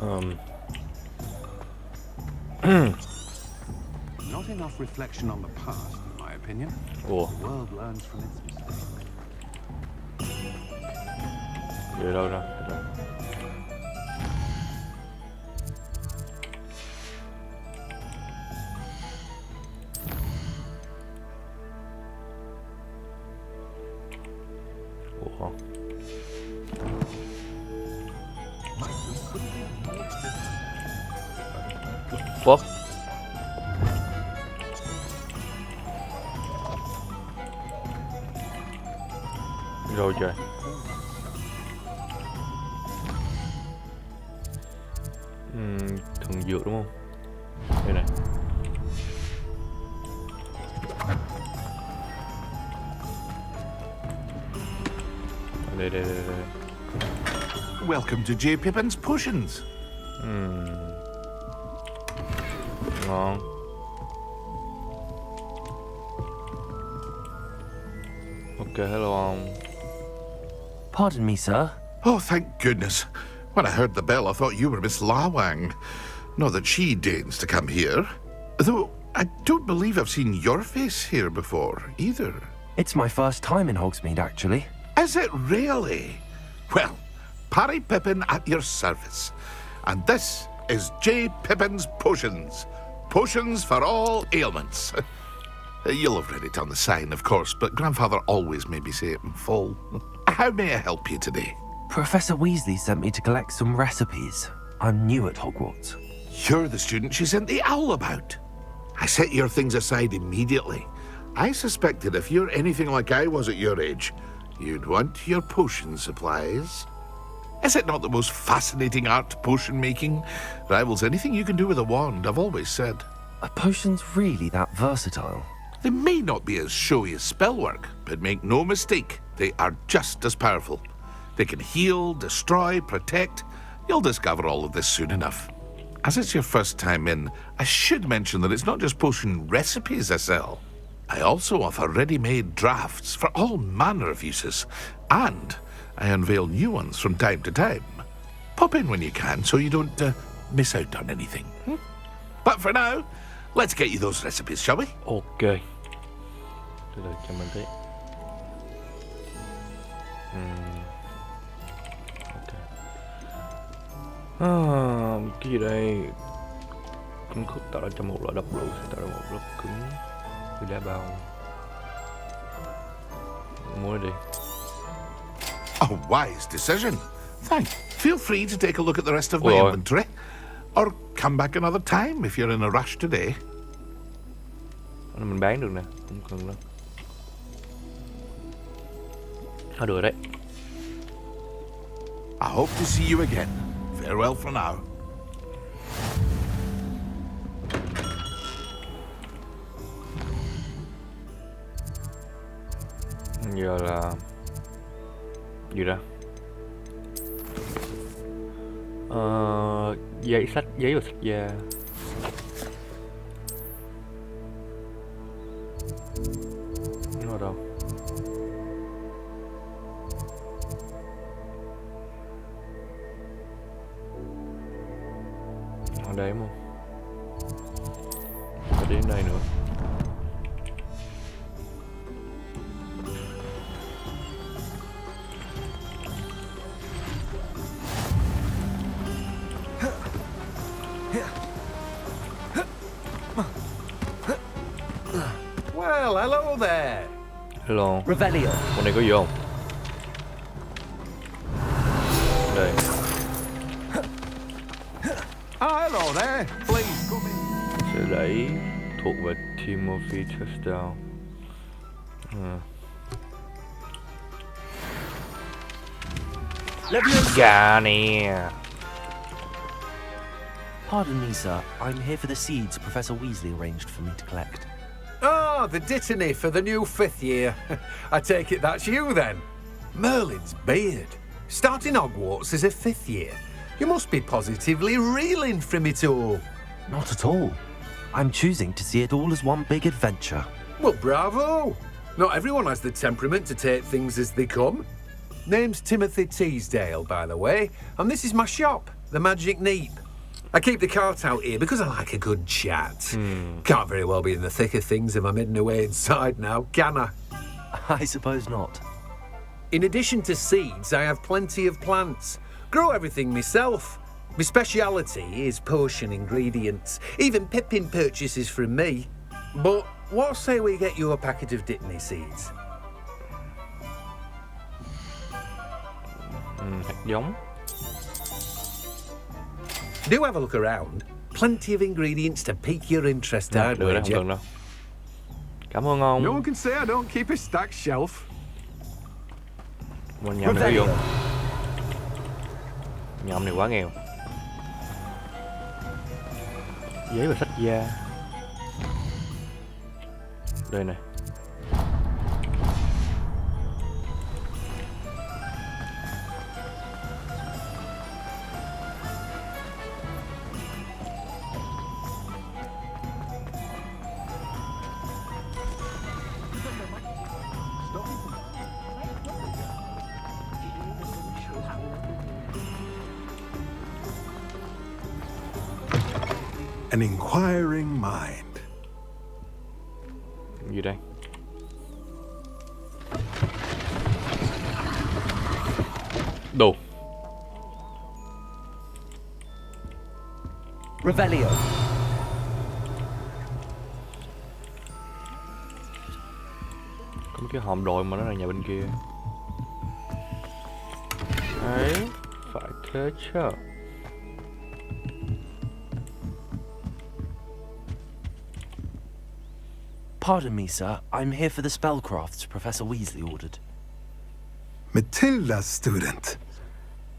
Not enough reflection on the past, in my opinion. Ủa, The world learns from its mistakes. về đâu ra? Ủa. Fuck. Rồi trời. Thần dược đúng không? Đây này. Đây. Welcome to J. Pippin's Potions. Ngon. Ok, hello ông. Pardon me, sir. Oh, thank goodness. When I heard the bell, I thought you were Miss Lawang. Not that she deigns to come here. Though, I don't believe I've seen your face here before, either. It's my first time in Hogsmeade, actually. Is it really? Well, Parry Pippin at your service. And this is J. Pippin's Potions. Potions for all ailments. You'll have read it on the sign, of course, but Grandfather always made me say it in full. How may I help you today? Professor Weasley sent me to collect some recipes. I'm new at Hogwarts. You're the student she sent the owl about. I set your things aside immediately. I suspected if you're anything like I was at your age, you'd want your potion supplies. Is it not the most fascinating art, potion making? Rivals anything you can do with a wand, I've always said. Are potions really that versatile? They may not be as showy as spellwork, but make no mistake, they are just as powerful. They can heal, destroy, protect. You'll discover all of this soon enough. As it's your first time in, I should mention that it's not just potion recipes I sell. I also offer ready-made drafts for all manner of uses, and I unveil new ones from time to time. Pop in when you can so you don't miss out on anything. But for now, let's get you those recipes, shall we? Ok. Từ từ cho mình tí. Ok. Cái gì đây? Cứng khúc tạo ra cho một loại độc lựu sẽ tạo ra một lớp cứng như đá bao. Mua đi. A wise decision. Thanks. Feel free to take a look at the rest of my inventory. Or come back another time if you're in a rush today. Mình bán được nè, không cần đâu. Thôi được đấy. I hope to see you again. Farewell for now. Giờ là gì ra? Giấy và sách da. Nó ở đâu? Ở đây đúng không? Phải đến đây nữa. Well, hello there. Hello. Revelio. Con này có gì không? Đây. Hello there. Please come in. Sẽ đẩy thuộc về Timothy Chastel. Gà nè. Pardon me, sir. I'm here for the seeds Professor Weasley arranged for me to collect. Oh, the dittany for the new 5th year. I take it that's you then. Merlin's beard. Starting Hogwarts as a 5th year. You must be positively reeling from it all. Not at all. I'm choosing to see it all as one big adventure. Well, bravo. Not everyone has the temperament to take things as they come. Name's Timothy Teasdale, by the way, and this is my shop. the magic neep. I keep the cart out here because I like a good chat. Can't very well be in the thick of things if I'm hidden away inside now, can I? I suppose not. In addition to seeds, I have plenty of plants. Grow everything myself. My speciality is potion ingredients. Even Pippin purchases from me. But what say we get you a packet of Dittany seeds? Hạt giống. Do have a look around. Plenty of ingredients to pique your interest, I'd Được đấy, không wager. cần đâu. Cảm ơn ông. No one can say I don't keep a stacked shelf. Mình nhầm này có vô. Nhầm này quá nghèo. Giấy và sách da. Đây này. An inquiring mind. Gì đây? Đồ. Revelio. Có mấy cái hòm đồi mà nó là nhà bên kia. Đấy, phải thế chứ. Pardon me, sir. I'm here for the spellcrafts Professor Weasley ordered. Matilda's student.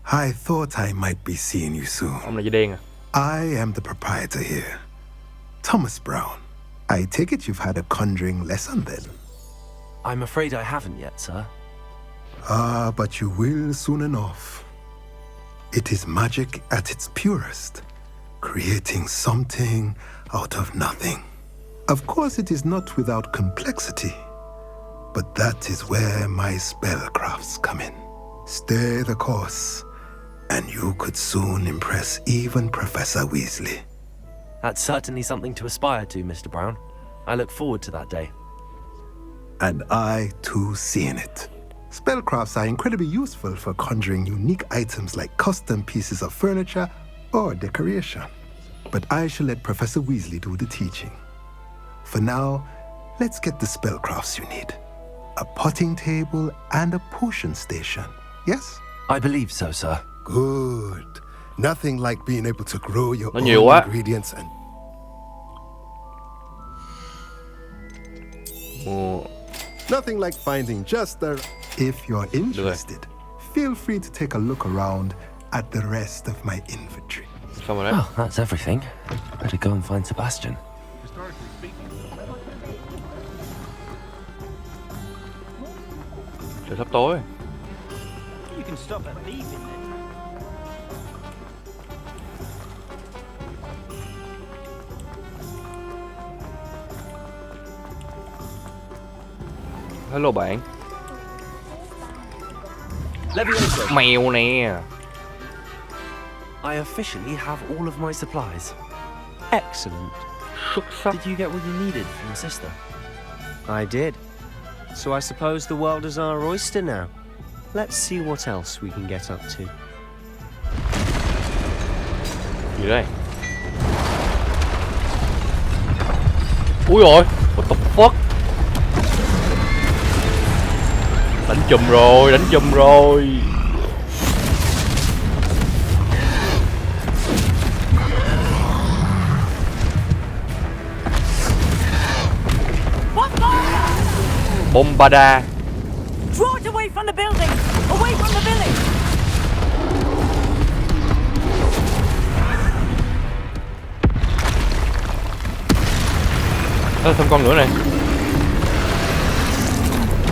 I thought I might be seeing you soon. Ông này da đen à? I am the proprietor here, Thomas Brown. I take it you've had a conjuring lesson then? I'm afraid I haven't yet, sir. Ah, but you will soon enough. It is magic at its purest, creating something out of nothing. Of course, it is not without complexity, but that is where my spellcrafts come in. Stay the course, and you could soon impress even Professor Weasley. That's certainly something to aspire to, Mr. Brown. I look forward to that day. And I, too, seeing it. Spellcrafts are incredibly useful for conjuring unique items like custom pieces of furniture or decoration. But I shall let Professor Weasley do the teaching. For now, let's get the spellcrafts you need. A potting table and a potion station, yes? I believe so, sir. Good. Nothing like being able to grow your Nó own nhiều quá. ingredients and... Mua. Nothing like finding just the... If you're interested, feel free to take a look around at the rest of my inventory. Xong rồi đấy. Oh, that's everything. Better go and find Sebastian. Trời sắp tối. You can stop at thieving then. Hello bạn. Levioso. Mèo nè. I officially have all of my supplies. Excellent. Xuất sắc. Did you get what you needed from your sister? I did. So I suppose the world is our oyster now. Let's see what else we can get up to. Gì đây? Ui rồi, what the fuck? Đánh chùm rồi, đánh chùm rồi. Bombada. Draw it away from the building! Away from the village! Thêm con nữa này.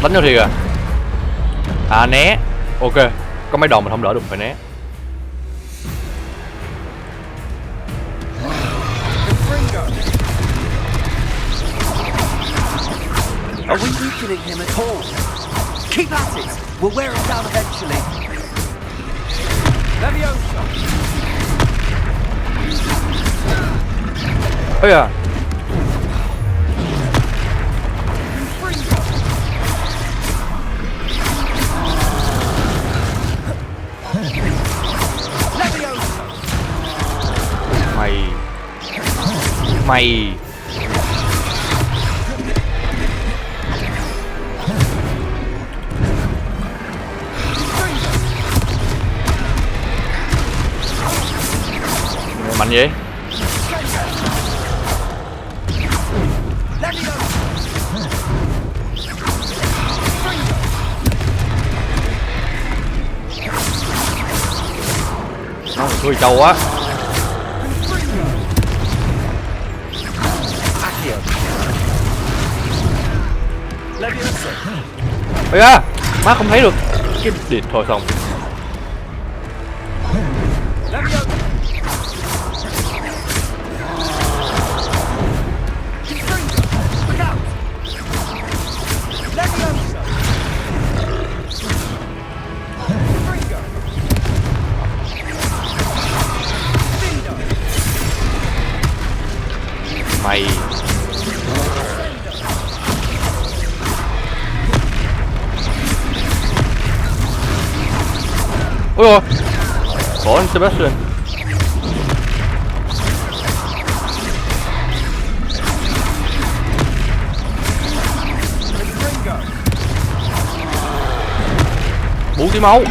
Đánh nhau thiệt à? À né. Ok. Có mấy đòn mình không đỡ được phải né. Are we weakening him at all? Keep at it! We'll wear him down eventually. Leviosa! Ây à. Mày mạnh vậy. Tôi trâu quá. Ây da, má không thấy được cái địt thôi xong. Mày ôi rồi bỏ anh Sebastian. Bù tí máu.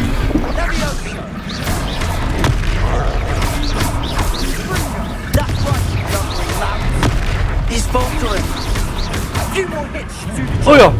Ôi rồi.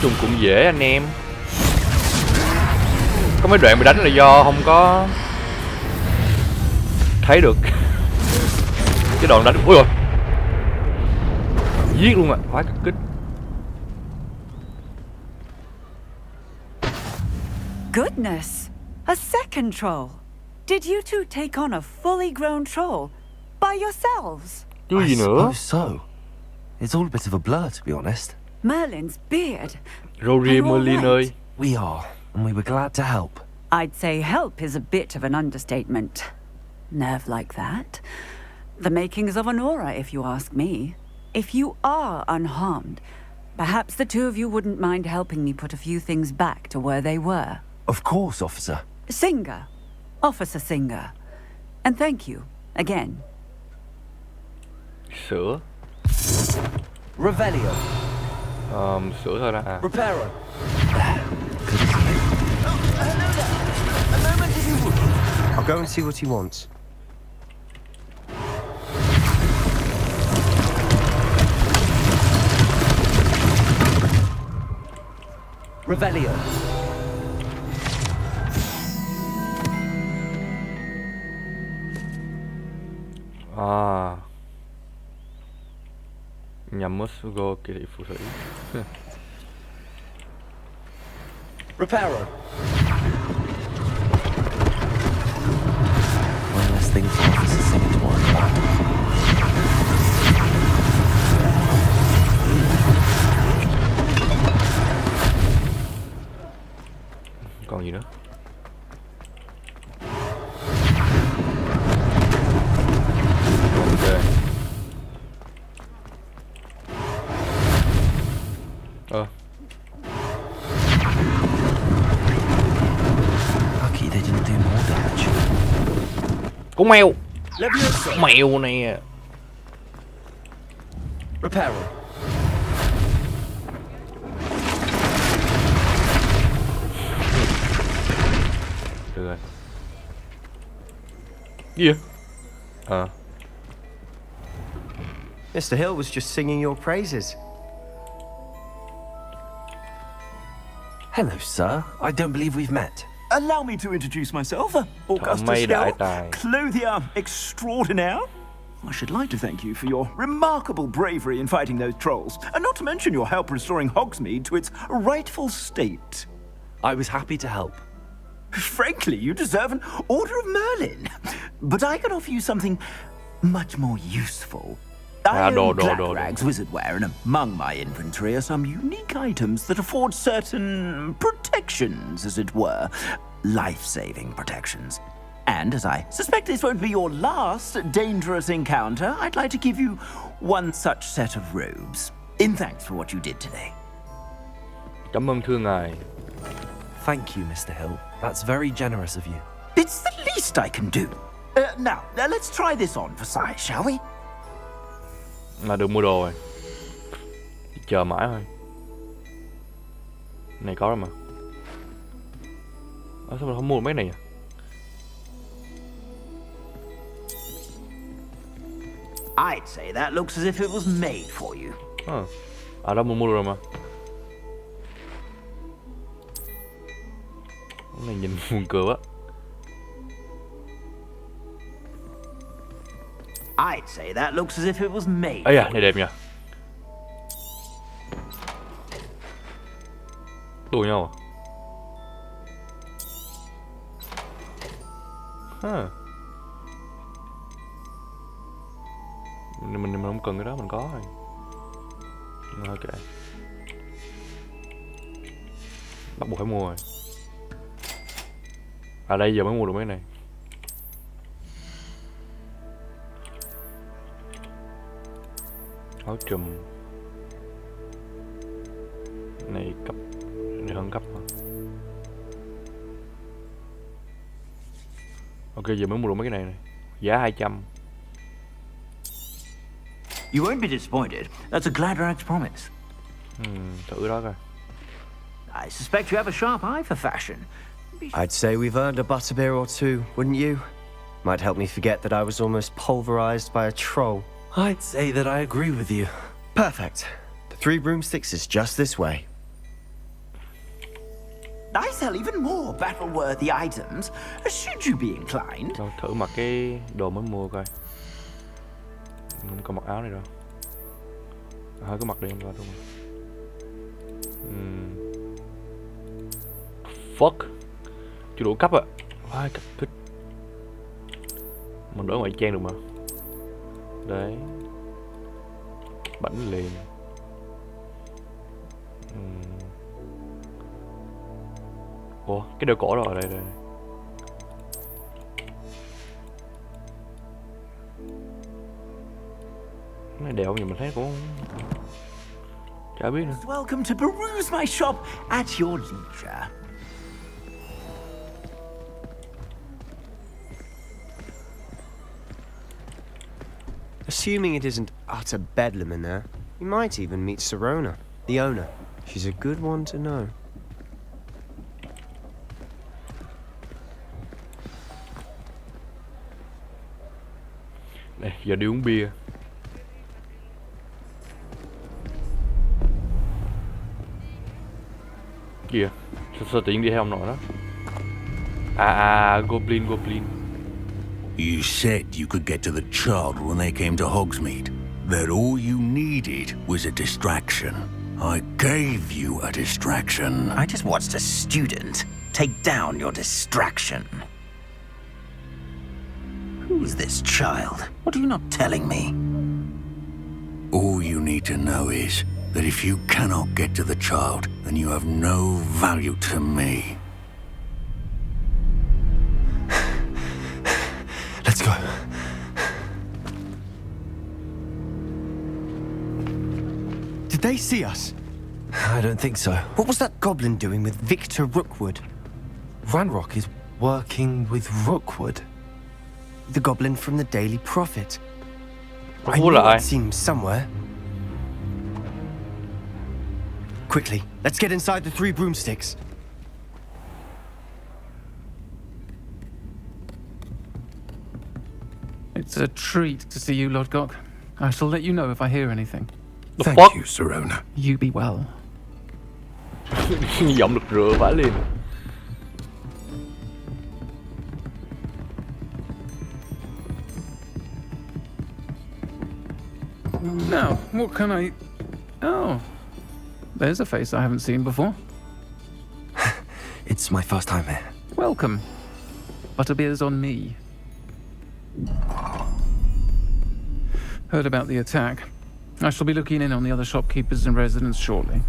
Chung cũng dễ anh em. Có mấy đoạn bị đánh là do không có thấy được cái đoạn đánh. Ui rồi, giết luôn à, hóa cực kích. Goodness, a second troll. Did you two take on a fully grown troll by yourselves? Chứ gì I nữa. suppose so. It's all a bit of a blur, to be honest. Merlin's beard. Rory Are you all Merlin right? ơi. We are, and we were glad to help. I'd say help is a bit of an understatement. Nerve like that. The makings of an aura, if you ask me. If you are unharmed, perhaps the two of you wouldn't mind helping me put a few things back to where they were. Of course, officer. Singer. Officer Singer. And thank you, again. Sữa. Revelio. Sữa thôi đã. Reparo. I'll go and see what he wants. Revelio. À, nhằm mất go kỳ thị phù thủy. Reparo. One less thing for Officer Singer to worry about. Còn gì nữa? Lucky they didn't do more damage. Con mèo. Mèo nè. Reparo. Được rồi. Gì vậy? Mr. Hill was just singing your praises. Hello, sir. I don't believe we've met. Allow me to introduce myself, Augustus mấy đại Hill, tài. clothier extraordinaire. I should like to thank you for your remarkable bravery in fighting those trolls, and not to mention your help restoring Hogsmeade to its rightful state. I was happy to help. Frankly, you deserve an Order of Merlin. But I can offer you something much more useful. I own Glackrag's wizardware, and among my inventory are some unique items that afford certain protections, as it were. Life-saving protections. And as I suspect this won't be your last dangerous encounter, I'd like to give you one such set of robes, in thanks for what you did today. Cảm ơn thưa ngài. Thank you, Mr. Hill. That's very generous of you. It's the least I can do. Now, let's try this on for size, shall we? Là được mua đồ rồi. Chờ mãi thôi. Này có rồi mà. Sao mà không mua mấy này nhỉ? I'd say that looks as if it was made for you. Đó mua rồi mà. Cái này nhìn buồn cười quá. I'd say that looks as if it was made. Ây da, này đẹp nhỉ. Đùa nhau à? Mình không cần cái đó, mình có rồi. Ok. Bắt buộc phải mua rồi. À đây giờ mới mua được mấy này. Áo trùm. Này cấp, này hơn cấp hả? Ok giờ mới mua được mấy cái này. Giá 200. You won't be disappointed. That's a Gladrag's promise. Thử đó coi. I suspect you have a sharp eye for fashion. I'd say we've earned a butterbeer or two, wouldn't you? Might help me forget that I was almost pulverized by a troll. I'd say that I agree with you. Perfect. The 3 broomsticks is just this way. I sell even more battle-worthy items, should you be inclined. Đâu, thử mặc cái đồ mới mua coi. Không còn mặc áo này đâu. Hơi có mặc đi em coi thôi. Fuck. Chưa đủ cấp ạ. Vai cấp thích. Mình đổi ngoại trang được mà. Đấy. Bảnh liền. Ủa, cái đeo cổ rồi đây đây. Cái này đeo gì mình thấy cũng chả biết nữa. Welcome to peruse my shop at your leisure. Assuming it isn't utter bedlam in there, you might even meet Sirona, the owner. She's a good one to know. Này, giờ đi uống bia. Kìa, sao tự nhiên đi theo ông nội đó. Goblin. You said you could get to the child when they came to Hogsmeade. That all you needed was a distraction. I gave you a distraction. I just watched a student take down your distraction. Who's this child? What are you not telling me? All you need to know is that if you cannot get to the child, then you have no value to me. Let's go. Did they see us? I don't think so. What was that goblin doing with Victor Rookwood? Ranrock is working with Rookwood. The goblin from the Daily Prophet. I Who know lại? I'd seen him somewhere. Quickly, let's get inside the 3 broomsticks. It's a treat to see you, Lodgok. I shall let you know if I hear anything. Thank fuck? you, Sirona. You be well. Giọng được rửa vãi liền. Now, what can I... Oh, there's a face I haven't seen before. It's my first time here. Welcome. Butterbeer's on me. Heard about the attack. I shall be looking in on the other shopkeepers and residents shortly.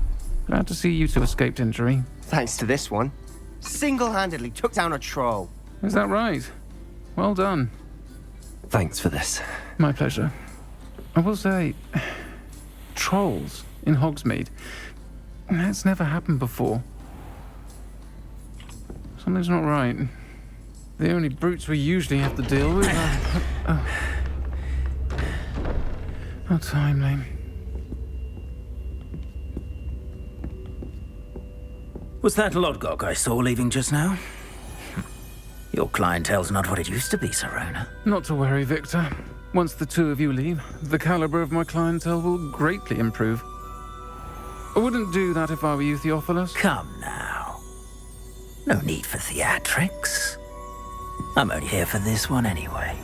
Glad to see you two escaped injury. Thanks to this one. Single-handedly took down a troll. Is that right? Well done. Thanks for this. My pleasure. I will say, trolls in Hogsmeade. That's never happened before. Something's not right. The only brutes we usually have to deal with are... How timely. Was that Lodgok I saw leaving just now? Your clientele's not what it used to be, Sirona. Not to worry, Victor. Once the two of you leave, the caliber of my clientele will greatly improve. I wouldn't do that if I were you, Theophilus. Come now. No need for theatrics. I'm only here for this one anyway.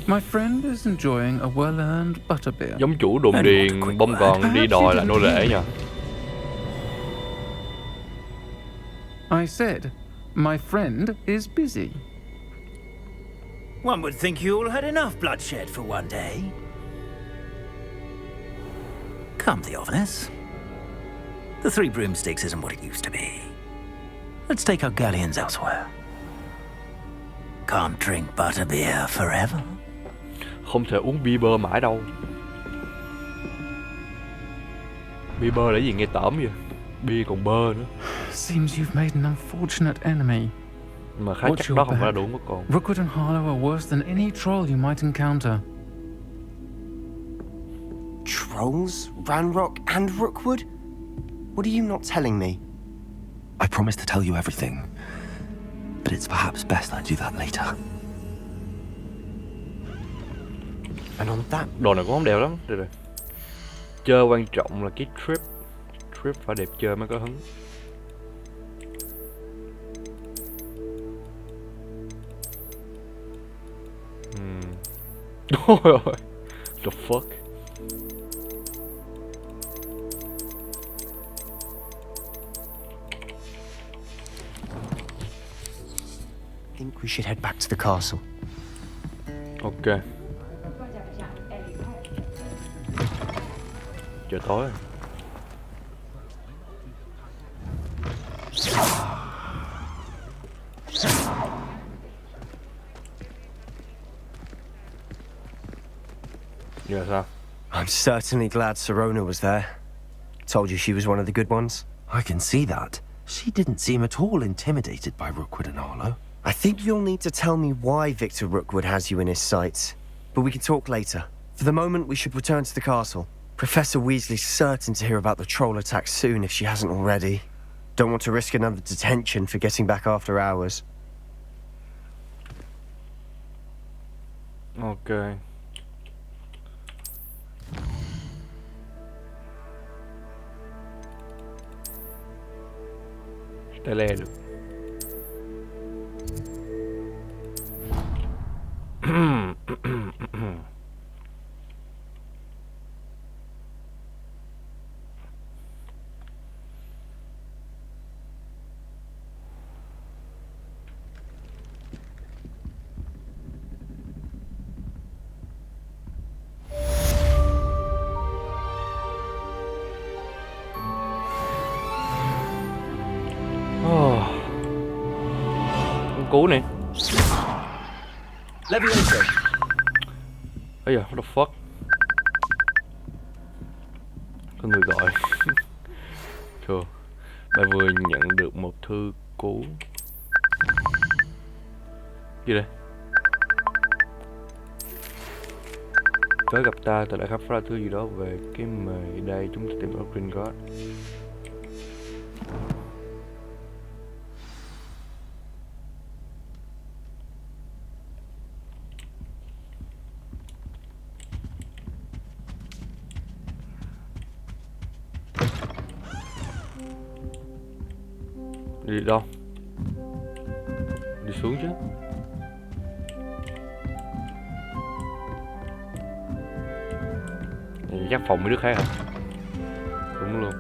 My friend is enjoying a well-earned butterbeer. Giống chủ đồn điền bông còn đi đòi lại nô lệ nha. I said, my friend is busy. One would think you all had enough bloodshed for one day. Come, Theophilus. The Three Broomsticks isn't what it used to be. Let's take our galleons elsewhere. Can't drink butterbeer forever. Không thể uống bia mãi đâu. Bia là gì nghe tởm vậy? Bia còn bơ nữa. Seems you've made an unfortunate enemy. Mà khá chắc đó không phải là đủ mất còn. Rookwood and Harlow are worse than any troll you might encounter. Trolls? Ranrock and Rookwood? What are you not telling me? I promised to tell you everything, but it's perhaps best I do that later. And on that... Đồ này cũng không đẹp lắm. Được rồi. Chơi quan trọng là cái trip. Trip phải đẹp chơi mới có hứng. Ôi ôi. The fuck. I think we should head back to the castle. Ok. Trời tối rồi. Giờ sao? I'm certainly glad Sirona was there. Told you she was one of the good ones. I can see that. She didn't seem at all intimidated by Rookwood and Harlow. I think you'll need to tell me why Victor Rookwood has you in his sights. But we can talk later. For the moment, we should return to the castle. Professor Weasley's certain to hear about the troll attack soon if she hasn't already. Don't want to risk another detention for getting back after hours. Ok. Tay le được. Cú nè. Ây da, what the fuck. Có người gọi. Cool. Bạn vừa nhận được một thư cứu. Gì đây? Tới gặp ta đã khám phá thứ gì đó về cái mời đây chúng ta tìm ở Green God. Đi đâu? Đi xuống chứ. Vậy chắc phòng mấy đứa khác hả? Đúng luôn.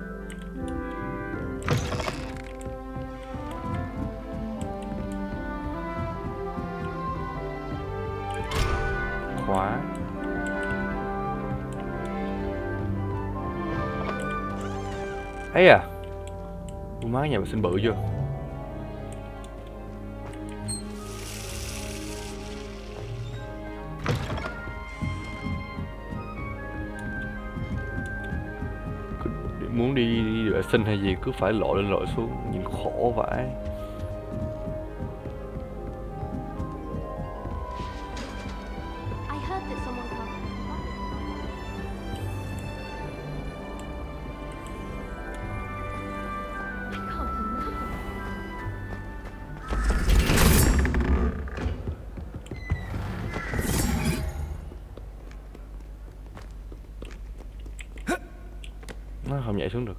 Khóa. Ấy à, má nhà vệ sinh bự chưa? Muốn đi vệ sinh hay gì cứ phải lội lên lội xuống, nhìn khổ vãi. Nó không nhảy xuống được.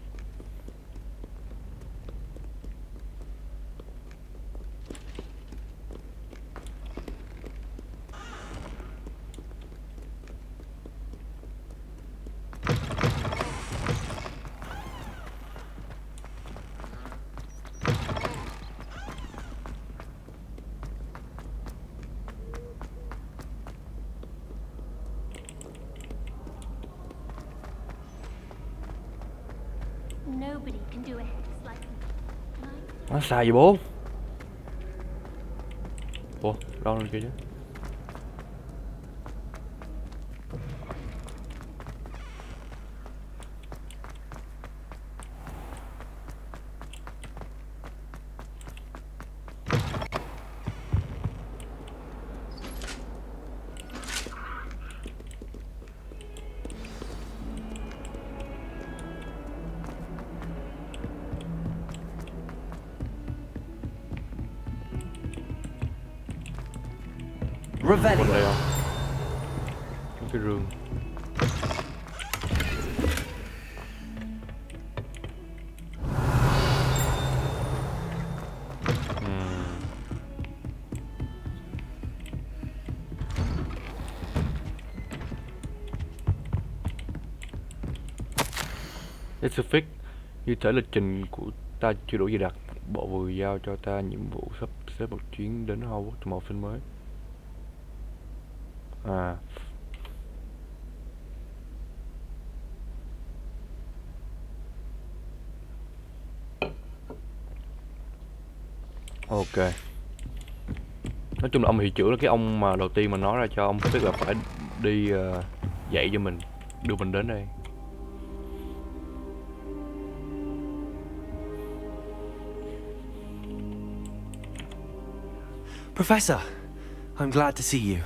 Nó xài gì bố? Ủa, đâu lên kia chứ? Revelio. Đây không? Cái rương. Specific. Như thể lịch trình của ta chưa đủ dày đặc, bộ vừa giao cho ta nhiệm vụ sắp xếp một chuyến đến Hogwarts trong một phim mới. À. Ok. Nói chung là ông hiệu trưởng là cái ông mà đầu tiên mà nói ra cho ông biết là phải đi dạy cho mình, đưa mình đến đây. Professor, I'm glad to see you.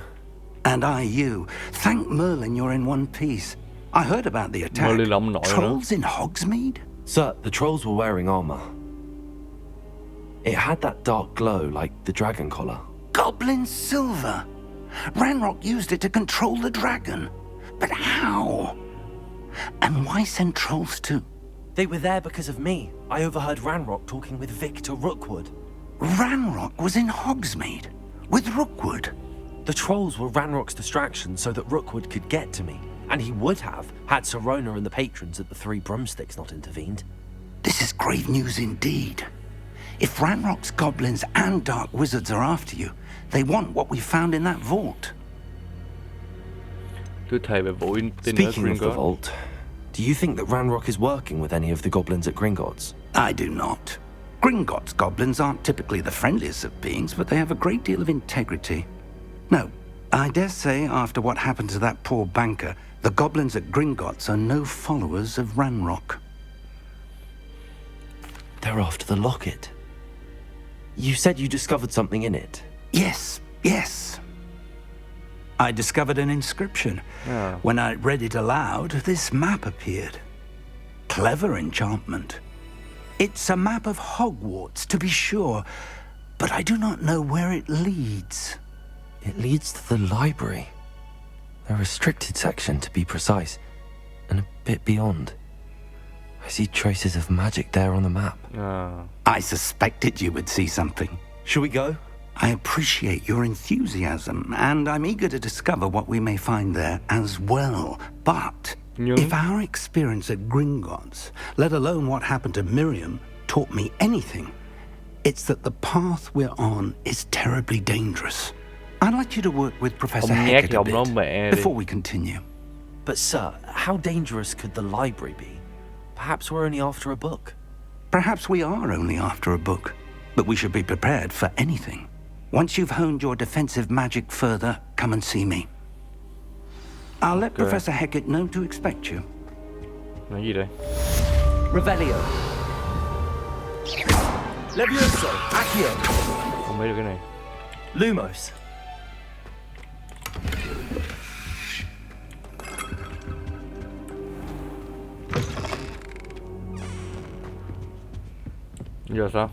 And you. Thank Merlin you're in one piece. I heard about the attack. Merlin là ông nội Trolls in Hogsmeade? Sir, the trolls were wearing armor. It had that dark glow like the dragon collar. Goblin silver. Ranrock used it to control the dragon. But how? And why send trolls too? They were there because of me. I overheard Ranrock talking with Victor Rookwood. Ranrock was in Hogsmeade? With Rookwood? The trolls were Ranrock's distraction so that Rookwood could get to me. And he would have, had Sirona and the patrons at the Three Broomsticks not intervened. This is grave news indeed. If Ranrock's goblins and dark wizards are after you, they want what we found in that vault. Speaking of the vault, do you think that Ranrock is working with any of the goblins at Gringotts? I do not. Gringotts goblins aren't typically the friendliest of beings, but they have a great deal of integrity. No, I dare say after what happened to that poor banker, the goblins at Gringotts are no followers of Ranrock. They're after the locket. You said you discovered something in it. Yes. I discovered an inscription. Yeah. When I read it aloud, this map appeared. Clever enchantment. It's a map of Hogwarts, to be sure, but I do not know where it leads. It leads to the library. The restricted section, to be precise, and a bit beyond. I see traces of magic there on the map. I suspected you would see something. Shall we go? I appreciate your enthusiasm, and I'm eager to discover what we may find there as well. But If our experience at Gringotts, let alone what happened to Miriam, taught me anything, it's that the path we're on is terribly dangerous. I'd like you to work with Professor Hackett a bit before we continue. But sir, how dangerous could the library be? Perhaps we're only after a book. Perhaps we are only after a book, but we should be prepared for anything. Once you've honed your defensive magic further, come and see me. I'll let Professor Hackett know to expect you. Nói gì đây? Revelio. Levioso. Accio. Không biết được cái này. Lumos. Giờ sao?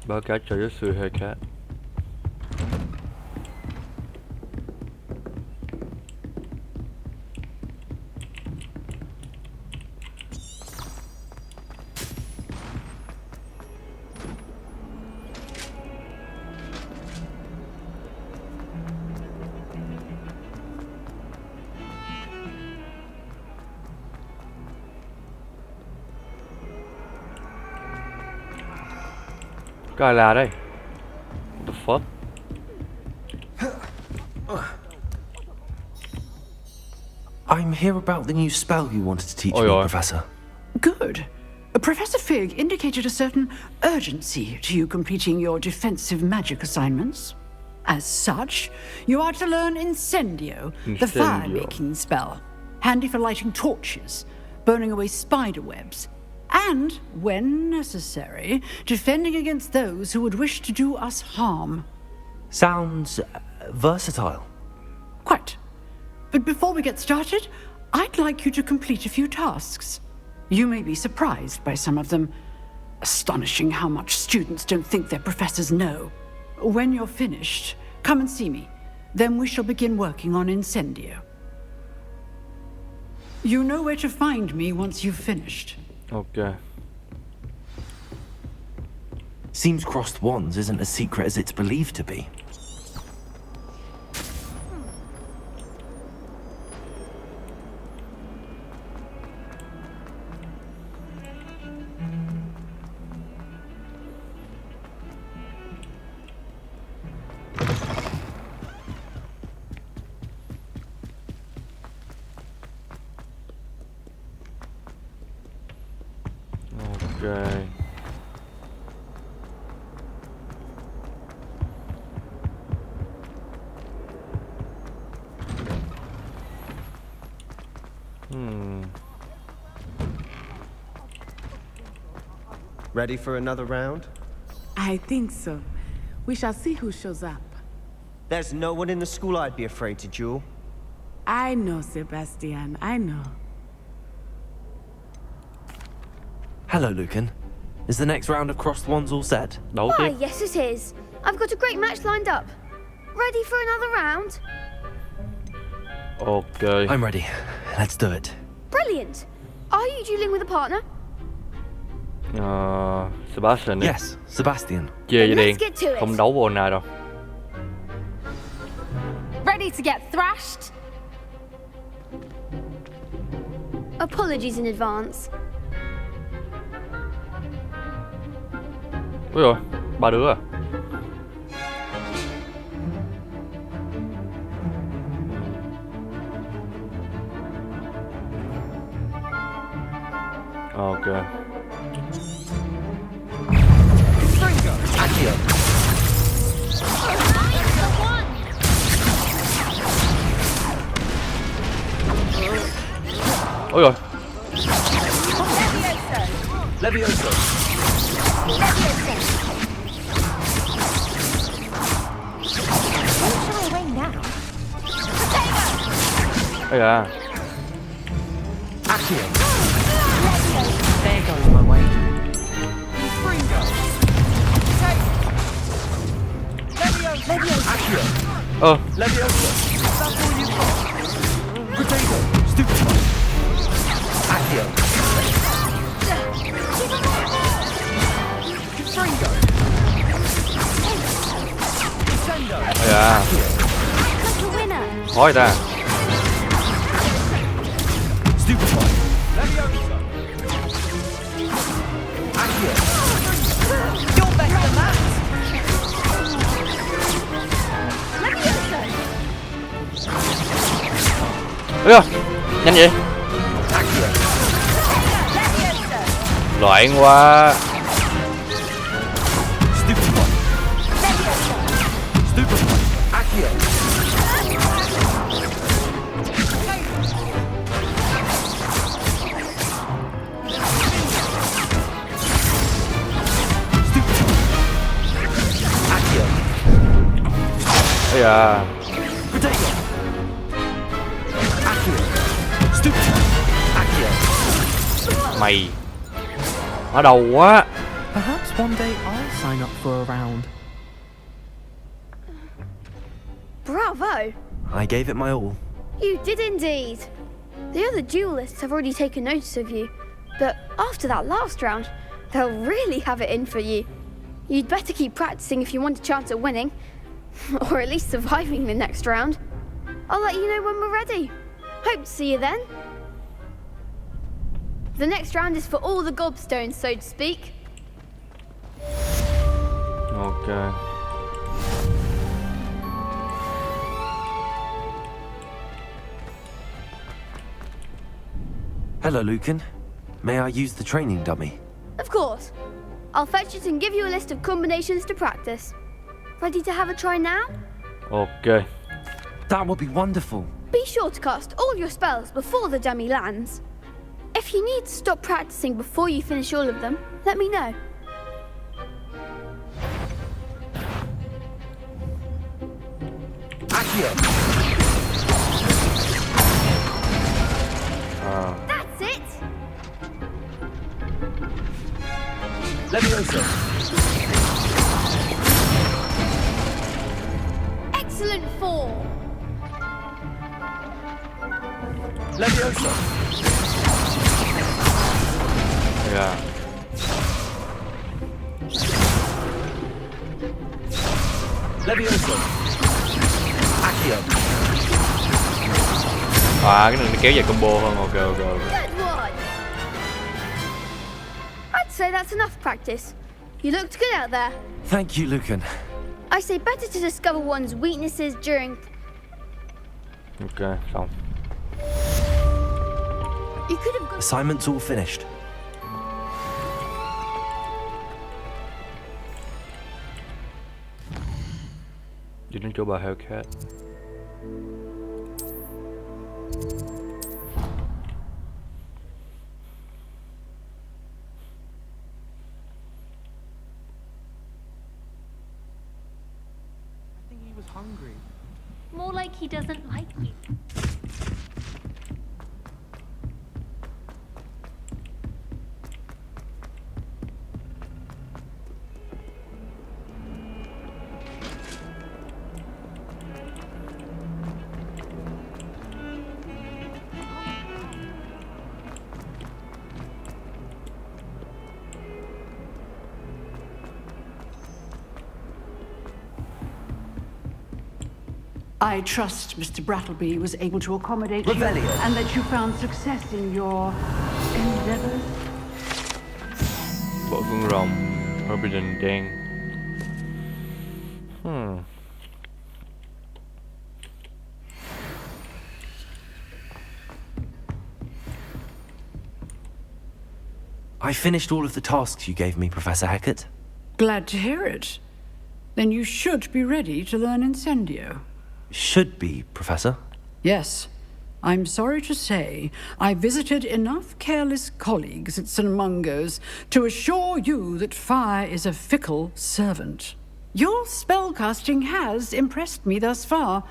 Báo cáo cho giáo sư Hackett. Có ai là đây? What the fuck? I'm here about the new spell you wanted to teach me, Professor. Good. Professor Fig indicated a certain urgency to you completing your defensive magic assignments. As such, you are to learn Incendio, the fire-making spell, handy for lighting torches, burning away spider webs, and, when necessary, defending against those who would wish to do us harm. Sounds versatile. Quite. But before we get started, I'd like you to complete a few tasks. You may be surprised by some of them. Astonishing how much students don't think their professors know. When you're finished, come and see me. Then we shall begin working on Incendio. You know where to find me once you've finished. Okay. Seems crossed wands isn't as secret as it's believed to be. Okay. Ready for another round? I think so. We shall see who shows up. There's no one in the school I'd be afraid to duel. I know, Sebastian, I know. Hello, Lucan. Is the next round of crossed wands all set? Why, yes it is. I've got a great match lined up. Ready for another round? Okay. I'm ready. Let's do it. Brilliant. Are you dueling with a partner? Sebastian. Yes, Sebastian. Chia với Điền. Let's get to it. Không đấu với ai đâu. Ready to get thrashed? Apologies in advance. Ôi rồi, 3 đứa à? Ok. Ôi rồi. Levioso. Ây da. Accio. They're going my way. Accio. Levioso. That's all you've got. Potato. Stupid one. Accio. Fringo. Descendo. Ây da. Khó vậy ta. You're better than that. Ôi da, nhanh vậy. Loạn quá. Ây da. Mày ở đầu quá. Perhaps one day I'll sign up for a round. Bravo! I gave it my all. You did indeed. The other duelists have already taken notice of you, but after that last round, they'll really have it in for you. You'd better keep practicing if you want a chance at winning, or at least surviving the next round. I'll let you know when we're ready. Hope to see you then. The next round is for all the gobstones, so to speak. Ok. Hello, Lucan. May I use the training dummy? Of course. I'll fetch it and give you a list of combinations to practice. Ready to have a try now? Ok. That would be wonderful. Be sure to cast all your spells before the dummy lands. If you need to stop practicing before you finish all of them, let me know. That's it! Leviosa. Excellent form! Leviosa. Yeah. Leviosa. Accio. À, cái này nó kéo dài combo hơn. Ok. Good one! I'd say that's enough practice. You looked good out there. Thank you, Lucan. I say better to discover one's weaknesses during... Ok, xong. You could have got... Assignment's all finished. Đi đến chỗ bà Hellcat. Hungry. More like he doesn't like you. I trust Mr. Brattleby was able to accommodate you Revelio. and that you found success in your endeavors. Bộ vương rồng Forbidden đen. I finished all of the tasks you gave me, Professor Hackett. Glad to hear it. Then you should be ready to learn Incendio. Should be, Professor. Yes. I'm sorry to say, I visited enough careless colleagues at St. Mungo's to assure you that fire is a fickle servant. Your spellcasting has impressed me thus far,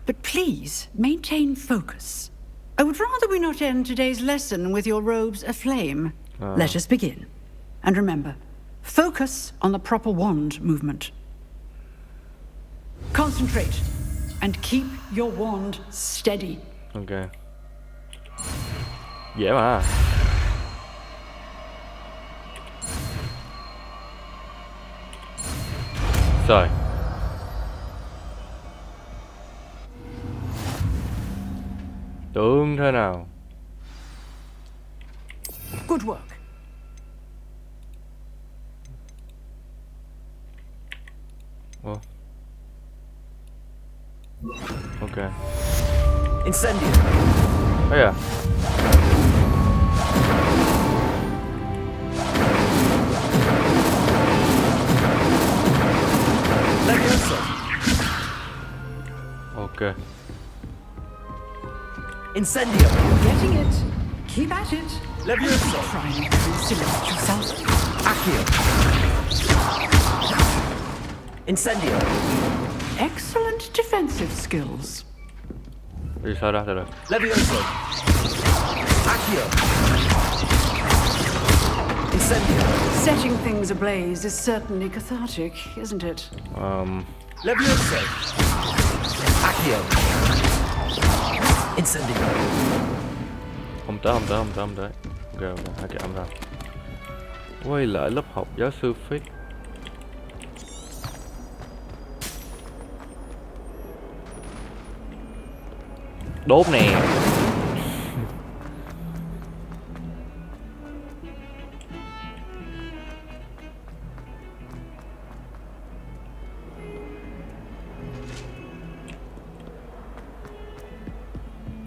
but please maintain focus. I would rather we not end today's lesson with your robes aflame. Let us begin. And remember, focus on the proper wand movement. Concentrate. And keep your wand steady. Ok. Dễ mà. Rồi. Tưởng thế nào? Good work. Ồ. Ok. Incendio. Đấy à? Ok. Incendio. Getting it. Keep at it. Levioso. Try not to incinerate yourself. Accio. Incendio. Excellent defensive skills. Đi sao ra rồi? Levioso. Accio. Incendio. Setting things ablaze is certainly cathartic, isn't it? Levioso. Accio. Incendio. Không tới. Ok, hai cái âm ra. Quay lại lớp học giáo sư Fig. Đốt nè.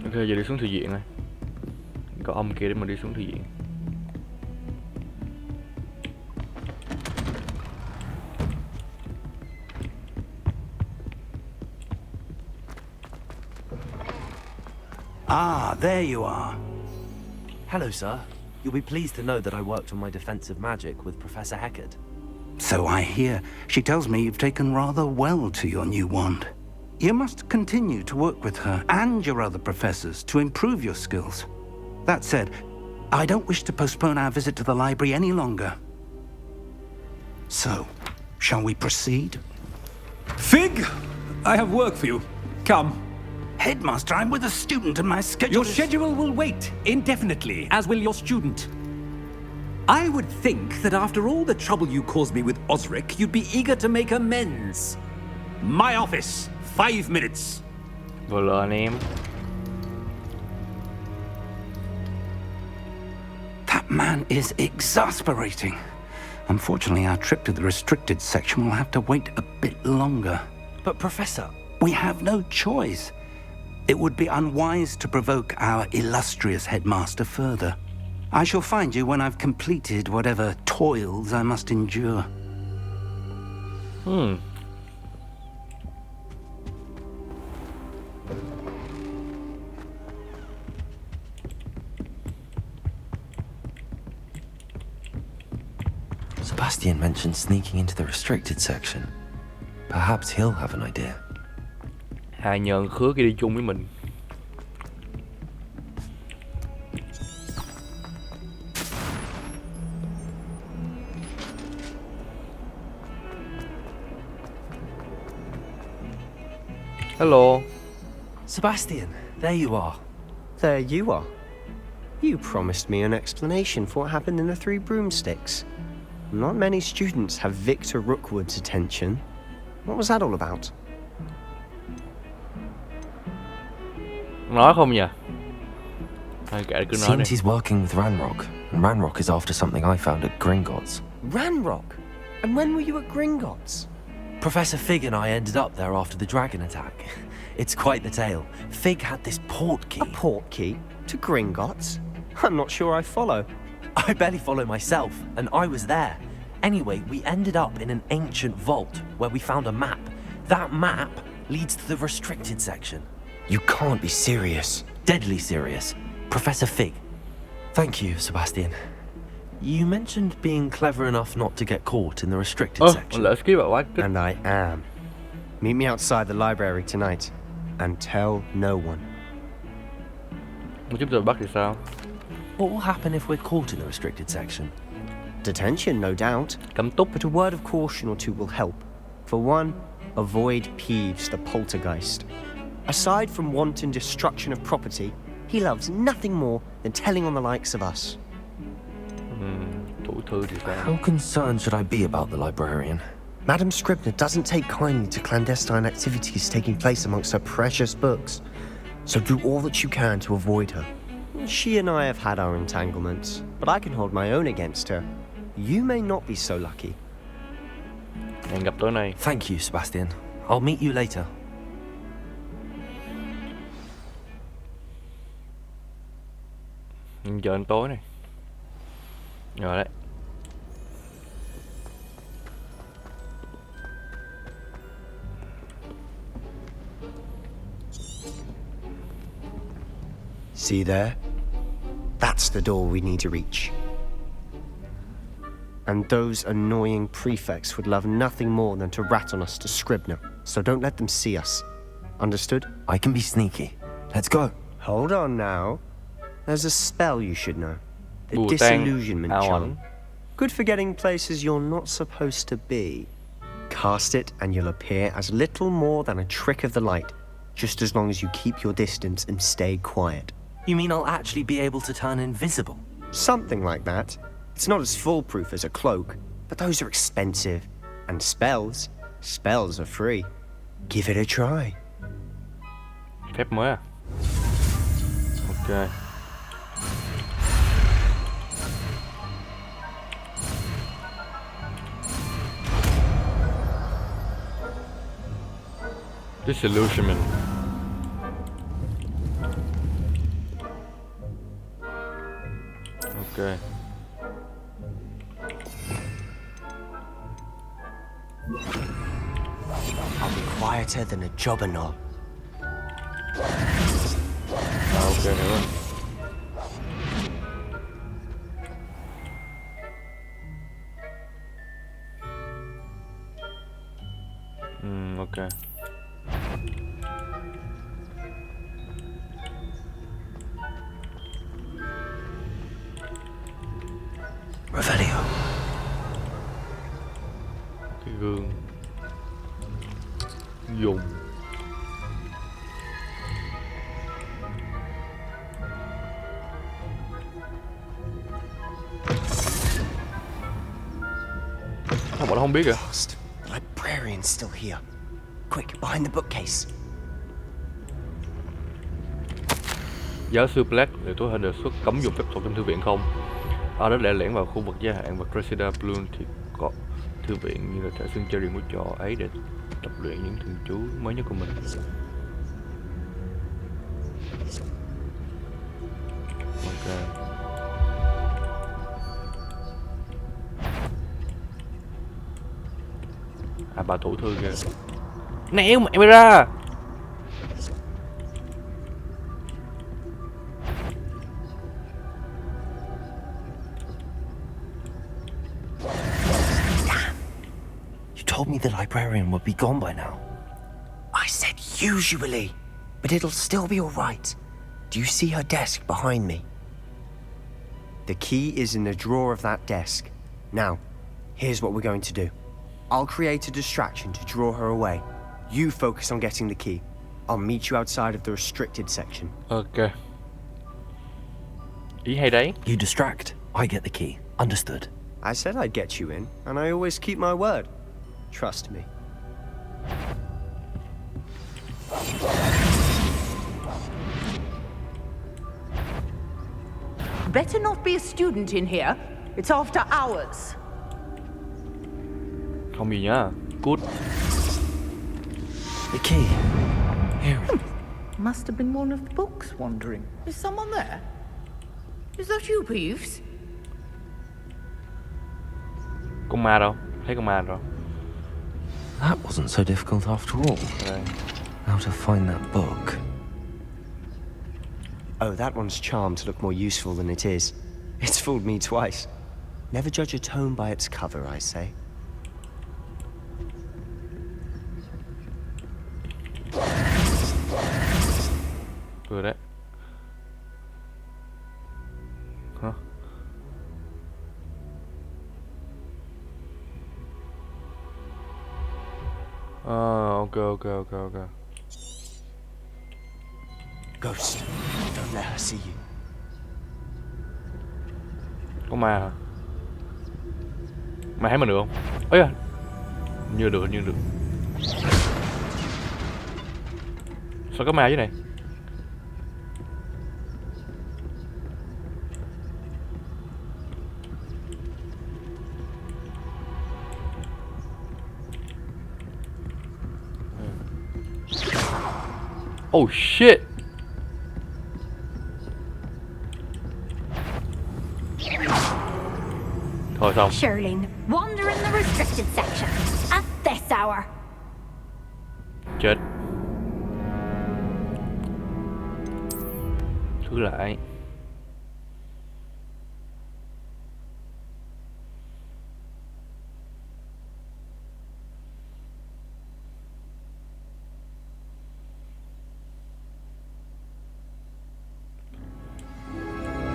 Ok, giờ đi xuống thư viện này. Có ông kia để mà đi xuống thư viện. Ah, there you are. Hello, sir. You'll be pleased to know that I worked on my defensive magic with Professor Heckard. So I hear. She tells me you've taken rather well to your new wand. You must continue to work with her and your other professors to improve your skills. That said, I don't wish to postpone our visit to the library any longer. So, shall we proceed? Fig, I have work for you. Come. Headmaster, I'm with a student and my schedule Your schedule will wait indefinitely, as will your student. I would think that after all the trouble you caused me with Osric, you'd be eager to make amends. My office, 5 minutes. Vừa lờ anh em. That man is exasperating. Unfortunately, our trip to the restricted section will have to wait a bit longer. But Professor... We have no choice. It would be unwise to provoke our illustrious headmaster further. I shall find you when I've completed whatever toils I must endure. Sebastian mentioned sneaking into the restricted section. Perhaps he'll have an idea. Hai nhơn khứa kia đi chung với mình. Hello. Sebastian, there you are. There you are. You promised me an explanation for what happened in the Three Broomsticks. Not many students have Victor Rookwood's attention. What was that all about? Nói không nhỉ? Cứ nói Seems đi. he's working with Ranrock, and Ranrock is after something I found at Gringotts. Ranrock? And when were you at Gringotts? Professor Fig and I ended up there after the dragon attack. It's quite the tale. Fig had this port key. A port key? To Gringotts? I'm not sure I follow. I barely follow myself, and I was there. Anyway, we ended up in an ancient vault where we found a map. That map leads to the restricted section. You can't be serious. Deadly serious. Professor Fig. Thank you, Sebastian. You mentioned being clever enough not to get caught in the restricted section. And I am. Meet me outside the library tonight. And tell no one. Chúng tôi bắt thì sao? What will happen if we're caught in the restricted section? Detention, no doubt. Cấm túc. But a word of caution or two will help. For one, avoid Peeves, the poltergeist. Aside from wanton destruction of property, he loves nothing more than telling on the likes of us. How concerned should I be about the librarian? Madam Scribner doesn't take kindly to clandestine activities taking place amongst her precious books. So do all that you can to avoid her. She and I have had our entanglements, but I can hold my own against her. You may not be so lucky. Hẹn gặp tối nay. Thank you, Sebastian. I'll meet you later. Chờ ăn tối này. Rồi đấy. See there? That's the door we need to reach. And those annoying prefects would love nothing more than to rat on us to Scribner, so don't let them see us. Understood? I can be sneaky. Let's go. Hold on now. There's a spell you should know. The Bùa tang disillusionment ảo charm. ảnh. Good for getting places you're not supposed to be. Cast it and you'll appear as little more than a trick of the light, just as long as you keep your distance and stay quiet. You mean I'll actually be able to turn invisible? Something like that. It's not as foolproof as a cloak, but those are expensive. And spells are free. Give it a try. Phép mới à? Ok. Disillusionment. Ok. I'll be quieter than a jobberknoll. Ok, hiểu rồi. Ok. Revelio. Cái gương dùng. Sao bọn nó không biết kìa? The librarian's still here. Quick, behind the bookcase. Giáo sư Black liệu tôi đề xuất cấm dùng phép thuật trong thư viện không? Ai đó lẻ lẻn vào khu vực gia hạn và Cressida Bloom thì có thư viện như là thể xưng chơi riêng của trò ấy để tập luyện những thần chú mới nhất của mình. Ok. À, bà thủ thư kìa. Nèo mẹ ra. Told me the librarian would be gone by now. I said usually, but it'll still be all right. Do you see her desk behind me? The key is in the drawer of that desk. Now, here's what we're going to do. I'll create a distraction to draw her away. You focus on getting the key. I'll meet you outside of the restricted section. Ok. Ý hay đấy. You distract, I get the key. Understood. I said I'd get you in, and I always keep my word. Trust me. Better not be a student in here. It's after hours. Không gì nhá. Good. The key. Here. Must have been one of the books wandering. Is someone there? Is that you, Peeves? Con ma đâu? Thấy con ma rồi. That wasn't so difficult after all. How to find that book. Oh, that one's charmed to look more useful than it is. It's fooled me twice. Never judge a tome by its cover, I say. Vừa đấy. Hả? Ok. Ghost, don't let her see you. Có ma hả? Ma thấy mình được không? Ây à. Như được. Sao có ma dưới này? Oh shit. Thôi xong. Shirley, wander in the restricted section at this hour. Chết. Thứ lại.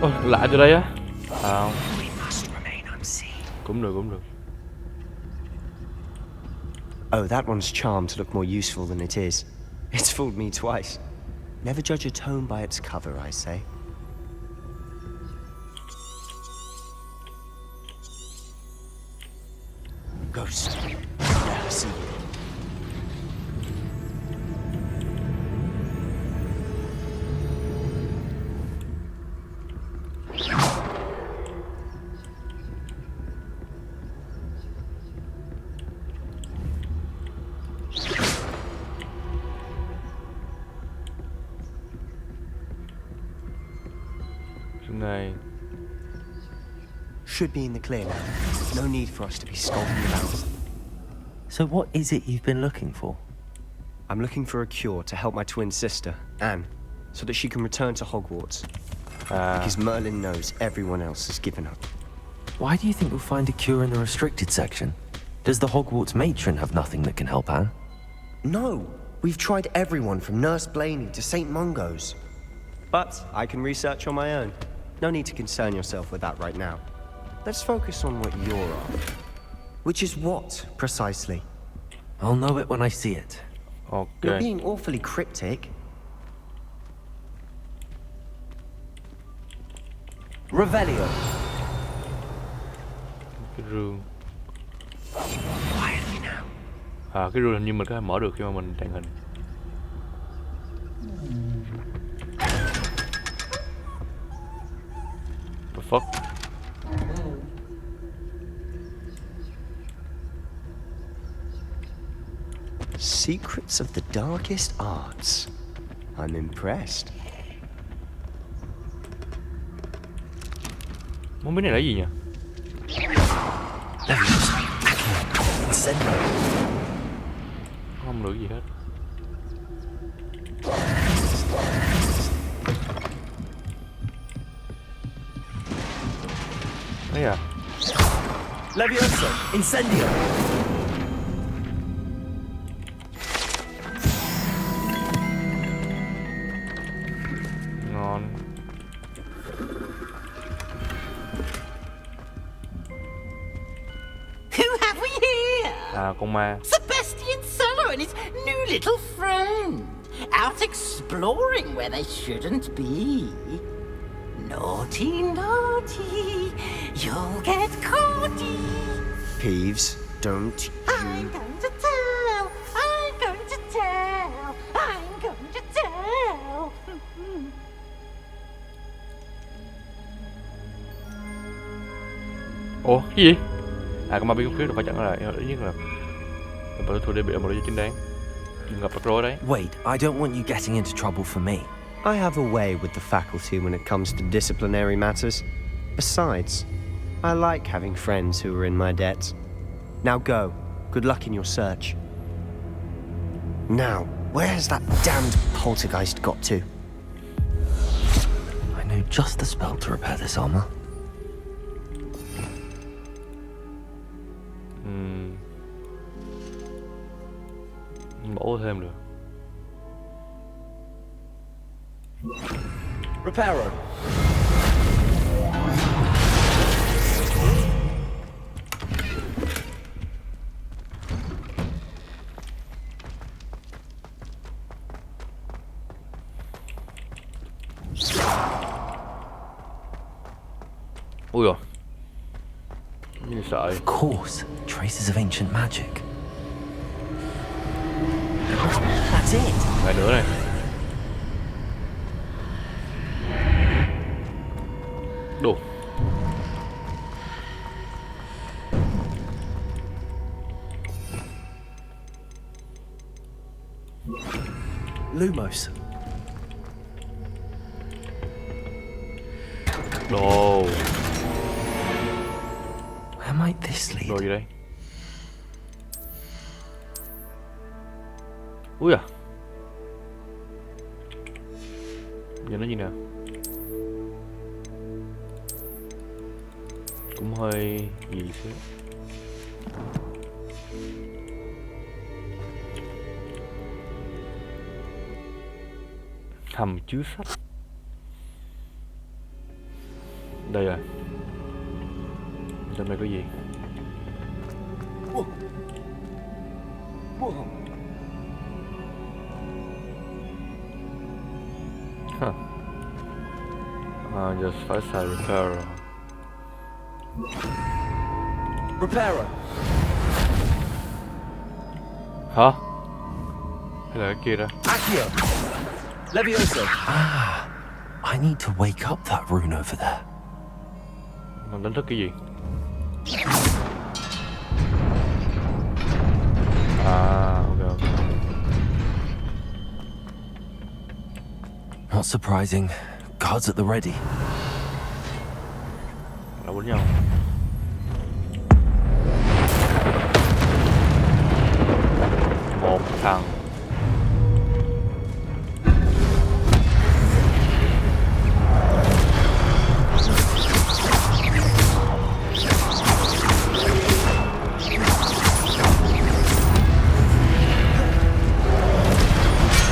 Ôi, lạ từ đây á. À, cũng được. Oh, that one's charmed to look more useful than it is. It's fooled me twice. Never judge a tome by its cover, I say. Ghost. Never see you. Này. Should be in the clear now. No need for us to be skulking about. So what is it you've been looking for? I'm looking for a cure to help my twin sister, Anne, so that she can return to Hogwarts. Because Merlin knows everyone else has given up. Why do you think we'll find a cure in the restricted section? Does the Hogwarts matron have nothing that can help Anne? No! We've tried everyone from Nurse Blaney to St. Mungo's. But I can research on my own. No need to concern yourself with that right now. Let's focus on what you're after. Which is what, precisely? I'll know it when I see it. Okay. You're being awfully cryptic. Revelio. Cái rương. Quietly now. À, cái rương hình như mình có thể mở được khi mà mình tàng hình. The fuck? Secrets of the darkest arts. I'm impressed. Không biết này là gì nhỉ? Không được gì hết. Đấy à? Levioso, incendio. Ngon. Who have we here? À, con ma. Sebastian Sallow and his new little friend. Out exploring where they shouldn't be. Naughty, naughty. You'll get caughty. Peeves, don't I'm going to tell. I'm going to tell. I'm going to tell. Ủa, cái gì? À, con ma biến phía được phải chặn lại. Ít nhất là mình phải thua để bị một lý do chính đáng. Đừng gặp rắc rối đấy. Wait, I don't want you getting into trouble for me. I have a way with the faculty when it comes to disciplinary matters. Besides, I like having friends who are in my debt. Now go. Good luck in your search. Now, where has that damned poltergeist got to? I know just the spell to repair this armor. Bổ thêm được. Reparo. Ui rồi. Như sợ. Of course, traces of ancient magic. That's it. Lại nữa này. Đủ. Lumos, Đồ. Where might this lead? Đồ gì đây? Ui à. Giờ nó gì nè? Cũng hơi gì xíu. Hầm chứa sách. Đây rồi. Trong đây có gì? Huh. Giờ phải xài repairer. Repairer. Hả? Hay là cái kia đó? Accio. Levioso. Ah, I need to wake up that rune over there. Mình đánh thức cái gì? À, ok. Not surprising. Guards at the ready. Là quýnh nhau. Một thằng.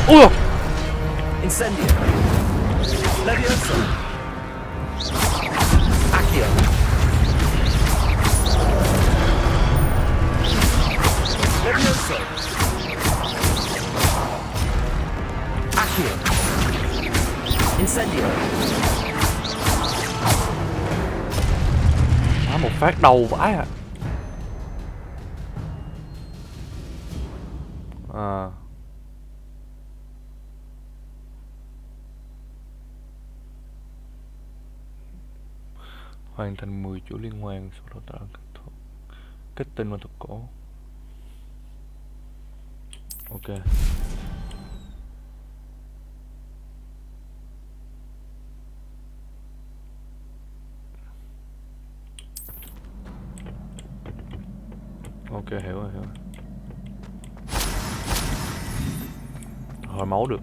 Ui! Incendio. Levioso. Accio. Levioso. Accio. Incendio. Một phát đầu vãi à. À. Hoàn thành 10 chuỗi liên quan, sau đó tạo kết tinh và thuật cổ. Ok. Ok, hiểu rồi. Hồi máu được.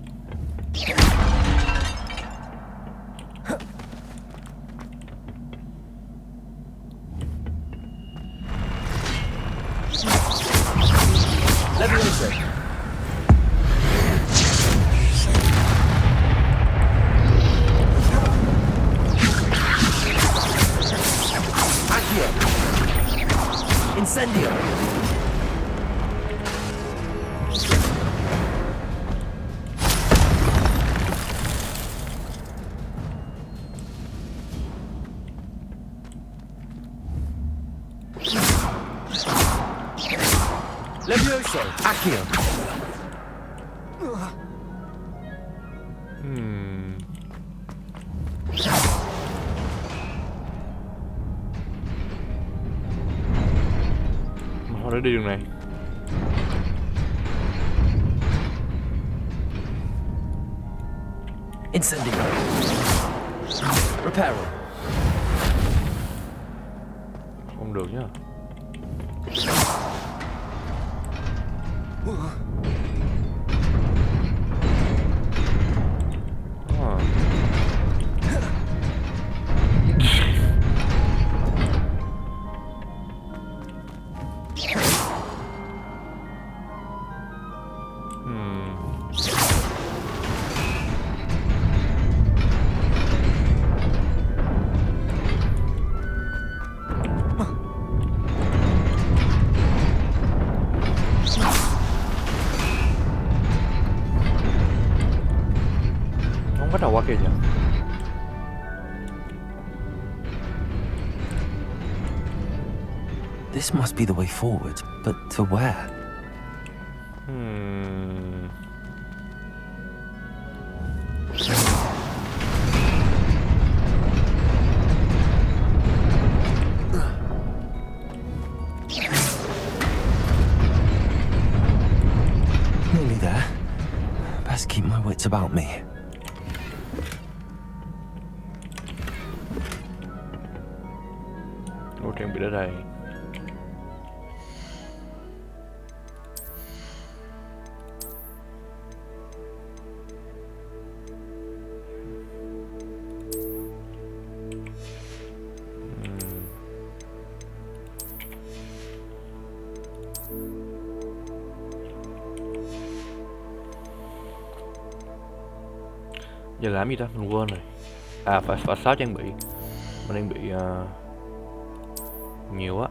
Levioso. Accio. Incendio. Levioso. Accio. Mà thôi đi đường này. Incendio. Reparo. Không được nhá. Bắt đầu qua kìa nhỉ? This must be the way forward, but to where? Nearly there. Best keep my wits about me. trang bị ở đây. Giờ làm gì ta? Mình quên rồi. À, phải 6 trang bị. Mình đang bị nhiều á.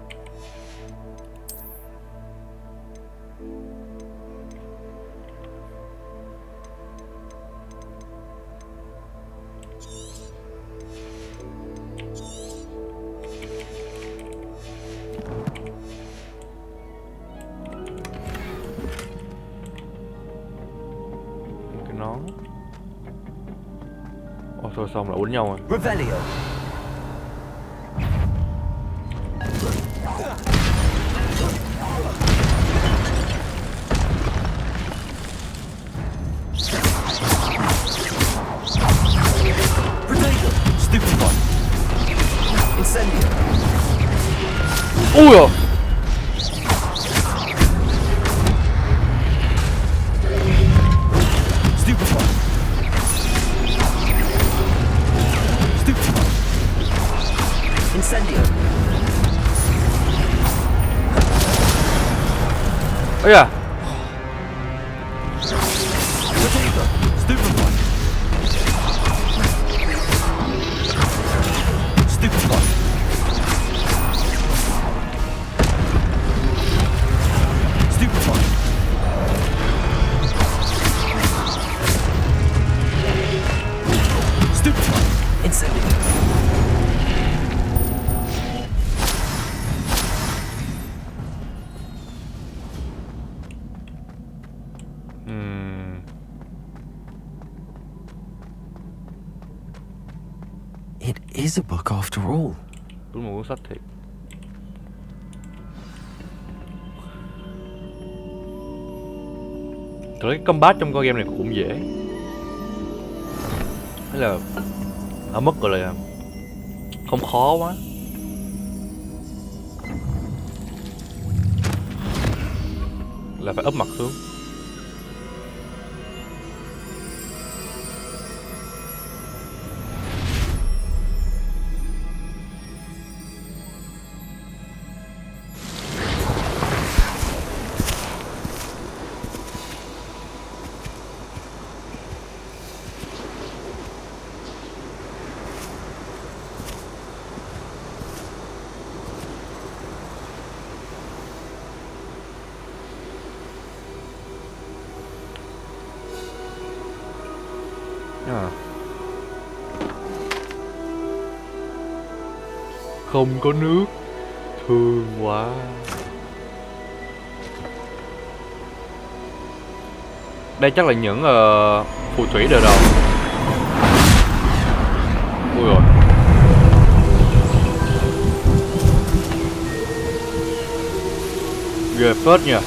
Cái nón. Thôi xong là uống nhau rồi. Revelio. Potato. Stupid one. Incendio. Ui à. Stupid one. Incendio. Ôi da. Potato. Stupid one. Stupid one. Stupid one. Stupid one. Incendio. It is a book after all. Đúng một cuốn sách thiệt. Thực ra cái combat trong con game này cũng dễ. Thế là ở mức gọi là không khó quá. Là phải úp mặt xuống. Không có nước, thương quá. Đây chắc là những phù thủy đời đầu. Ui rồi. Ghê phết nha.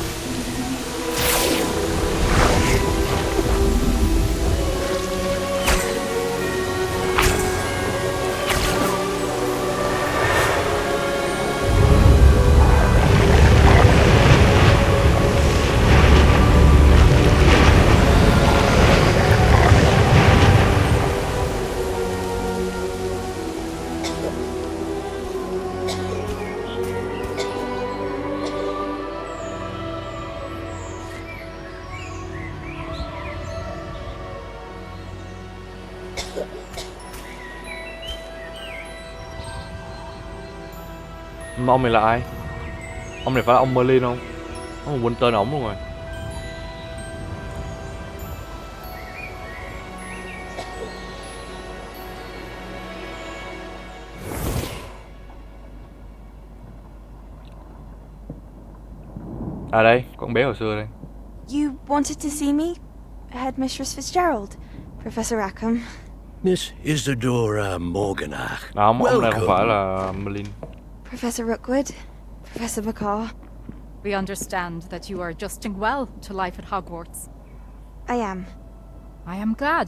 Mà ông này là ai? Ông này phải là ông Merlin không? Ông quên tên ổng luôn rồi. À đây, con bé hồi xưa đây. You wanted to see me? Headmistress Fitzgerald, Professor Rackham. Miss Isadora Morganach. Không, ông này không phải là Merlin. Professor Rookwood, Professor McCaw. We understand that you are adjusting well to life at Hogwarts. I am. I am glad.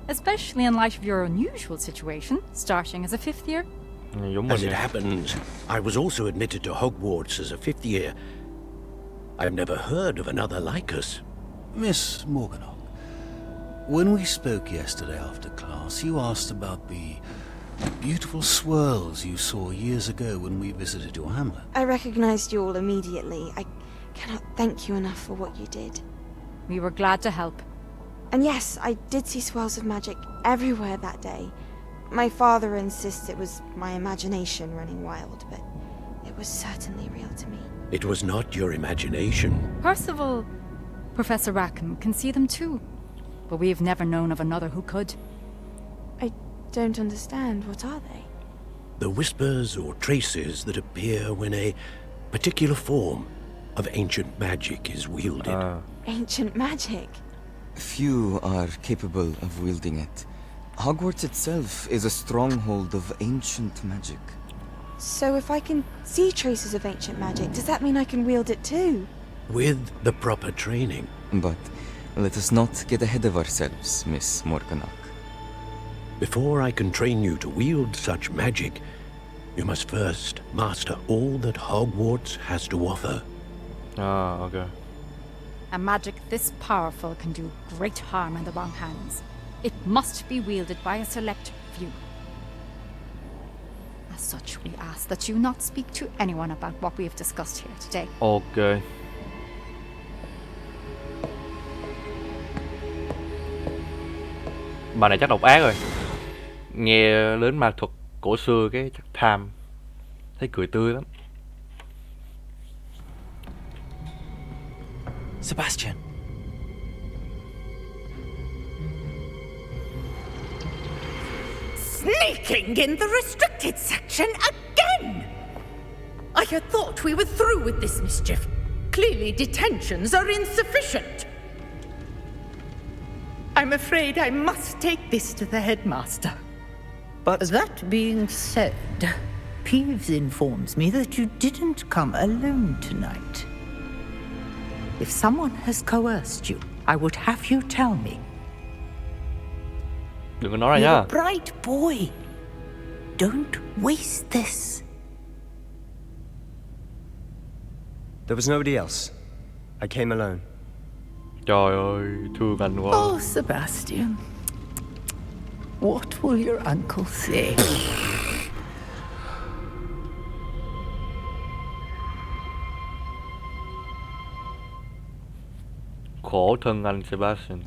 Especially in light of your unusual situation, starting as a 5th year. As it happens, I was also admitted to Hogwarts as a 5th year. I've never heard of another like us. Miss Morganock, when we spoke yesterday after class, you asked about the beautiful swirls you saw years ago when we visited your hamlet. I recognized you all immediately. I cannot thank you enough for what you did. We were glad to help. And yes, I did see swirls of magic everywhere that day. My father insists it was my imagination running wild, but it was certainly real to me. It was not your imagination. Percival, Professor Rackham can see them too. But we've never known of another who could. I don't understand. What are they? The whispers or traces that appear when a particular form of ancient magic is wielded. Ancient magic? Few are capable of wielding it. Hogwarts itself is a stronghold of ancient magic. So if I can see traces of ancient magic, does that mean I can wield it too? With the proper training. But let us not get ahead of ourselves, Miss Morganock. Before I can train you to wield such magic, you must first master all that Hogwarts has to offer. Okay. A magic this powerful can do great harm in the wrong hands. It must be wielded by a select few. As such, we ask that you not speak to anyone about what we have discussed here today. Ok. Bà này chắc độc ác rồi. Nghe đến ma thuật cổ xưa cái chắc tham. Thấy cười tươi lắm. Sebastian. Sneaking in the restricted section again! I had thought we were through with this mischief. Clearly detentions are insufficient. I'm afraid I must take this to the headmaster. But that being said, Peeves informs me that you didn't come alone tonight. If someone has coerced you, I would have you tell me. Đừng có nói ra You're nha. a bright boy. Don't waste this. There was nobody else. I came alone. Trời ơi, thương anh quá. Oh, Sebastian. What will your uncle say? Khổ thân anh Sebastian.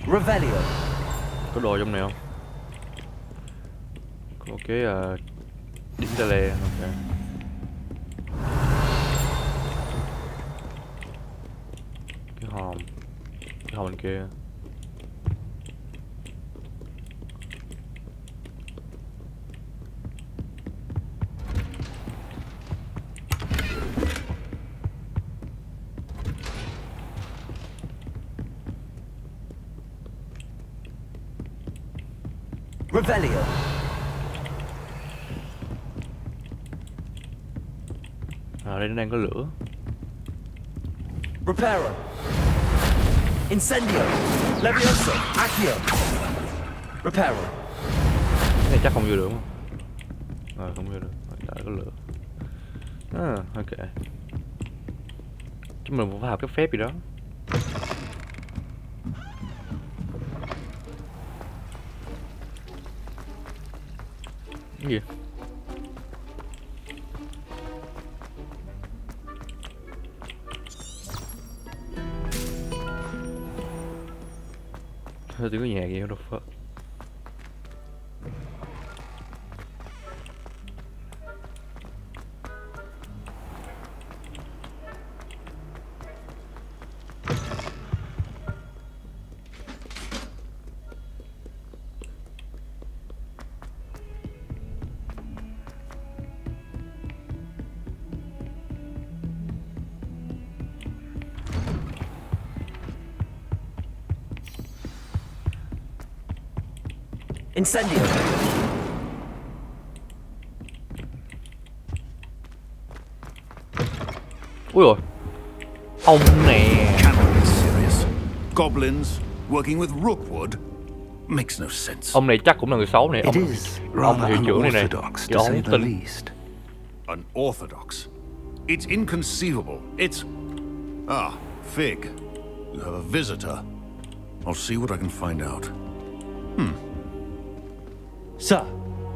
Revelio. Có đồ trong này không? Có cái đính tele, ok. Cái hòm bên kia. Revelio. Đây nó đang có lửa. Reparo. Incendio. Levioso. Accio. Reparo. Cái này chắc không vô được không? Không vô được. Đã có lửa. Ok. Chúng mình phải học cái phép gì đó. Cái gì? Thôi tiếng có nhạc gì đâu phết. Incendio. Ui rồi. Ông nè. Cannot be serious. Goblins working with Rookwood makes no sense. Ông này chắc cũng là người xấu này. Ông hiệu trưởng này này. To say the least. Unorthodox. It's inconceivable. It's... Ah, Fig. You have a visitor. I'll see what I can find out. Sir,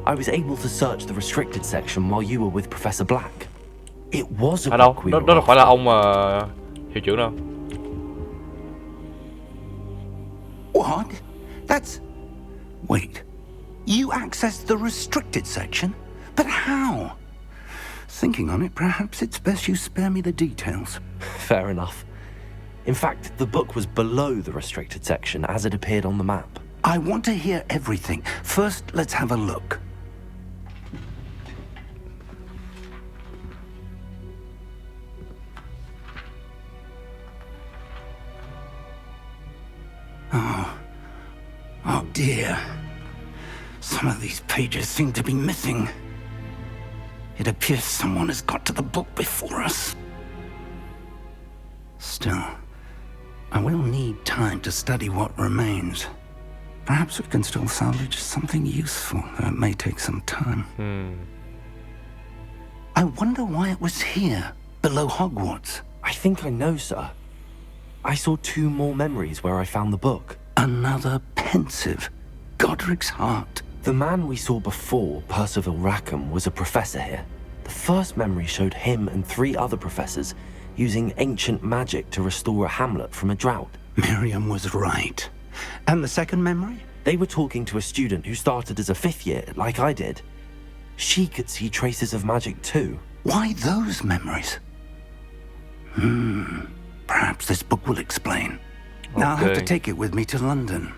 I was able to search the restricted section while you were with Professor Black. It was a đâu? book we Đó were đâu phải là ông hiệu trưởng đâu. What? That's... Wait. You accessed the restricted section? But how? Thinking on it, perhaps it's best you spare me the details. Fair enough. In fact, the book was below the restricted section as it appeared on the map. I want to hear everything. First, let's have a look. Oh dear. Some of these pages seem to be missing. It appears someone has got to the book before us. Still, I will need time to study what remains. Perhaps we can still salvage something useful, though it may take some time. I wonder why it was here, below Hogwarts. I think I know, sir. I saw 2 more memories where I found the book. Another pensive. Godric's heart. The man we saw before, Percival Rackham, was a professor here. The first memory showed him and 3 other professors using ancient magic to restore a hamlet from a drought. Miriam was right. And the second memory? They were talking to a student who started as a 5th year, like I did. She could see traces of magic too. Why those memories? Perhaps this book will explain. Now I'll have to take it with me to London.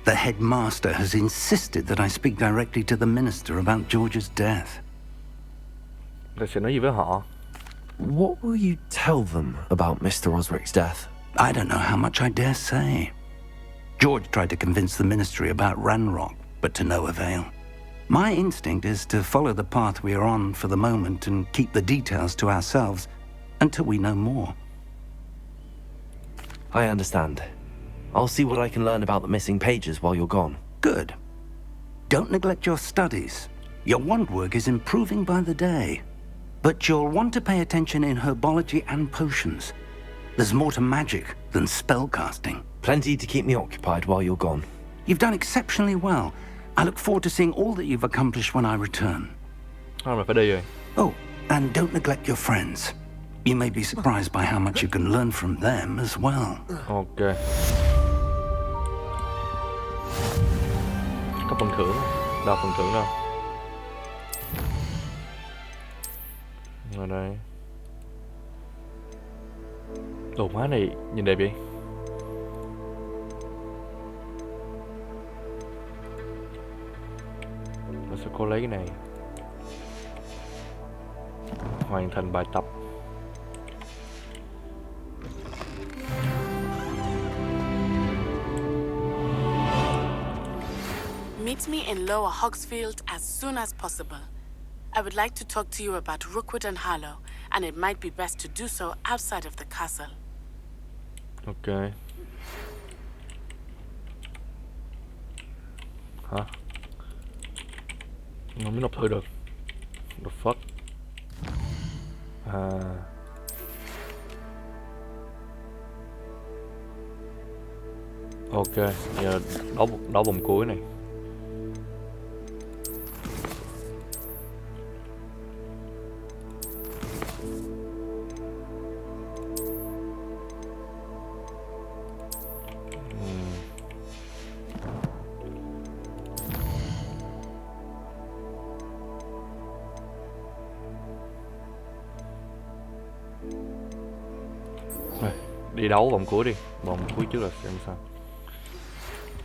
The headmaster has insisted that I speak directly to the minister about George's death. Tôi sẽ nói gì với họ? What will you tell them about Mr. Osric's death? I don't know how much I dare say. George tried to convince the ministry about Ranrock, but to no avail. My instinct is to follow the path we are on for the moment and keep the details to ourselves until we know more. I understand. I'll see what I can learn about the missing pages while you're gone. Good. Don't neglect your studies. Your wand work is improving by the day. But you'll want to pay attention in herbology and potions. There's more to magic than spellcasting. Plenty to keep me occupied while you're gone. You've done exceptionally well. I look forward to seeing all that you've accomplished when I return. Rồi phải đi rồi. Oh, and don't neglect your friends. You may be surprised by how much you can learn from them as well. Ok. Có phần thưởng. Đâu phần thưởng đâu? Ở đây. Đồ má này nhìn đẹp vậy. Mình sẽ cố lấy cái này. Hoàn thành bài tập. Meet me in Lower Hogsfield as soon as possible. I would like to talk to you about Rookwood and Harlow, and it might be best to do so outside of the castle. Ok. Hả? Không biết nộp thư được. The fuck? À. Ok, giờ đó vòng cuối này. Đi đấu vòng cuối đi. Vòng cuối trước là xem sao.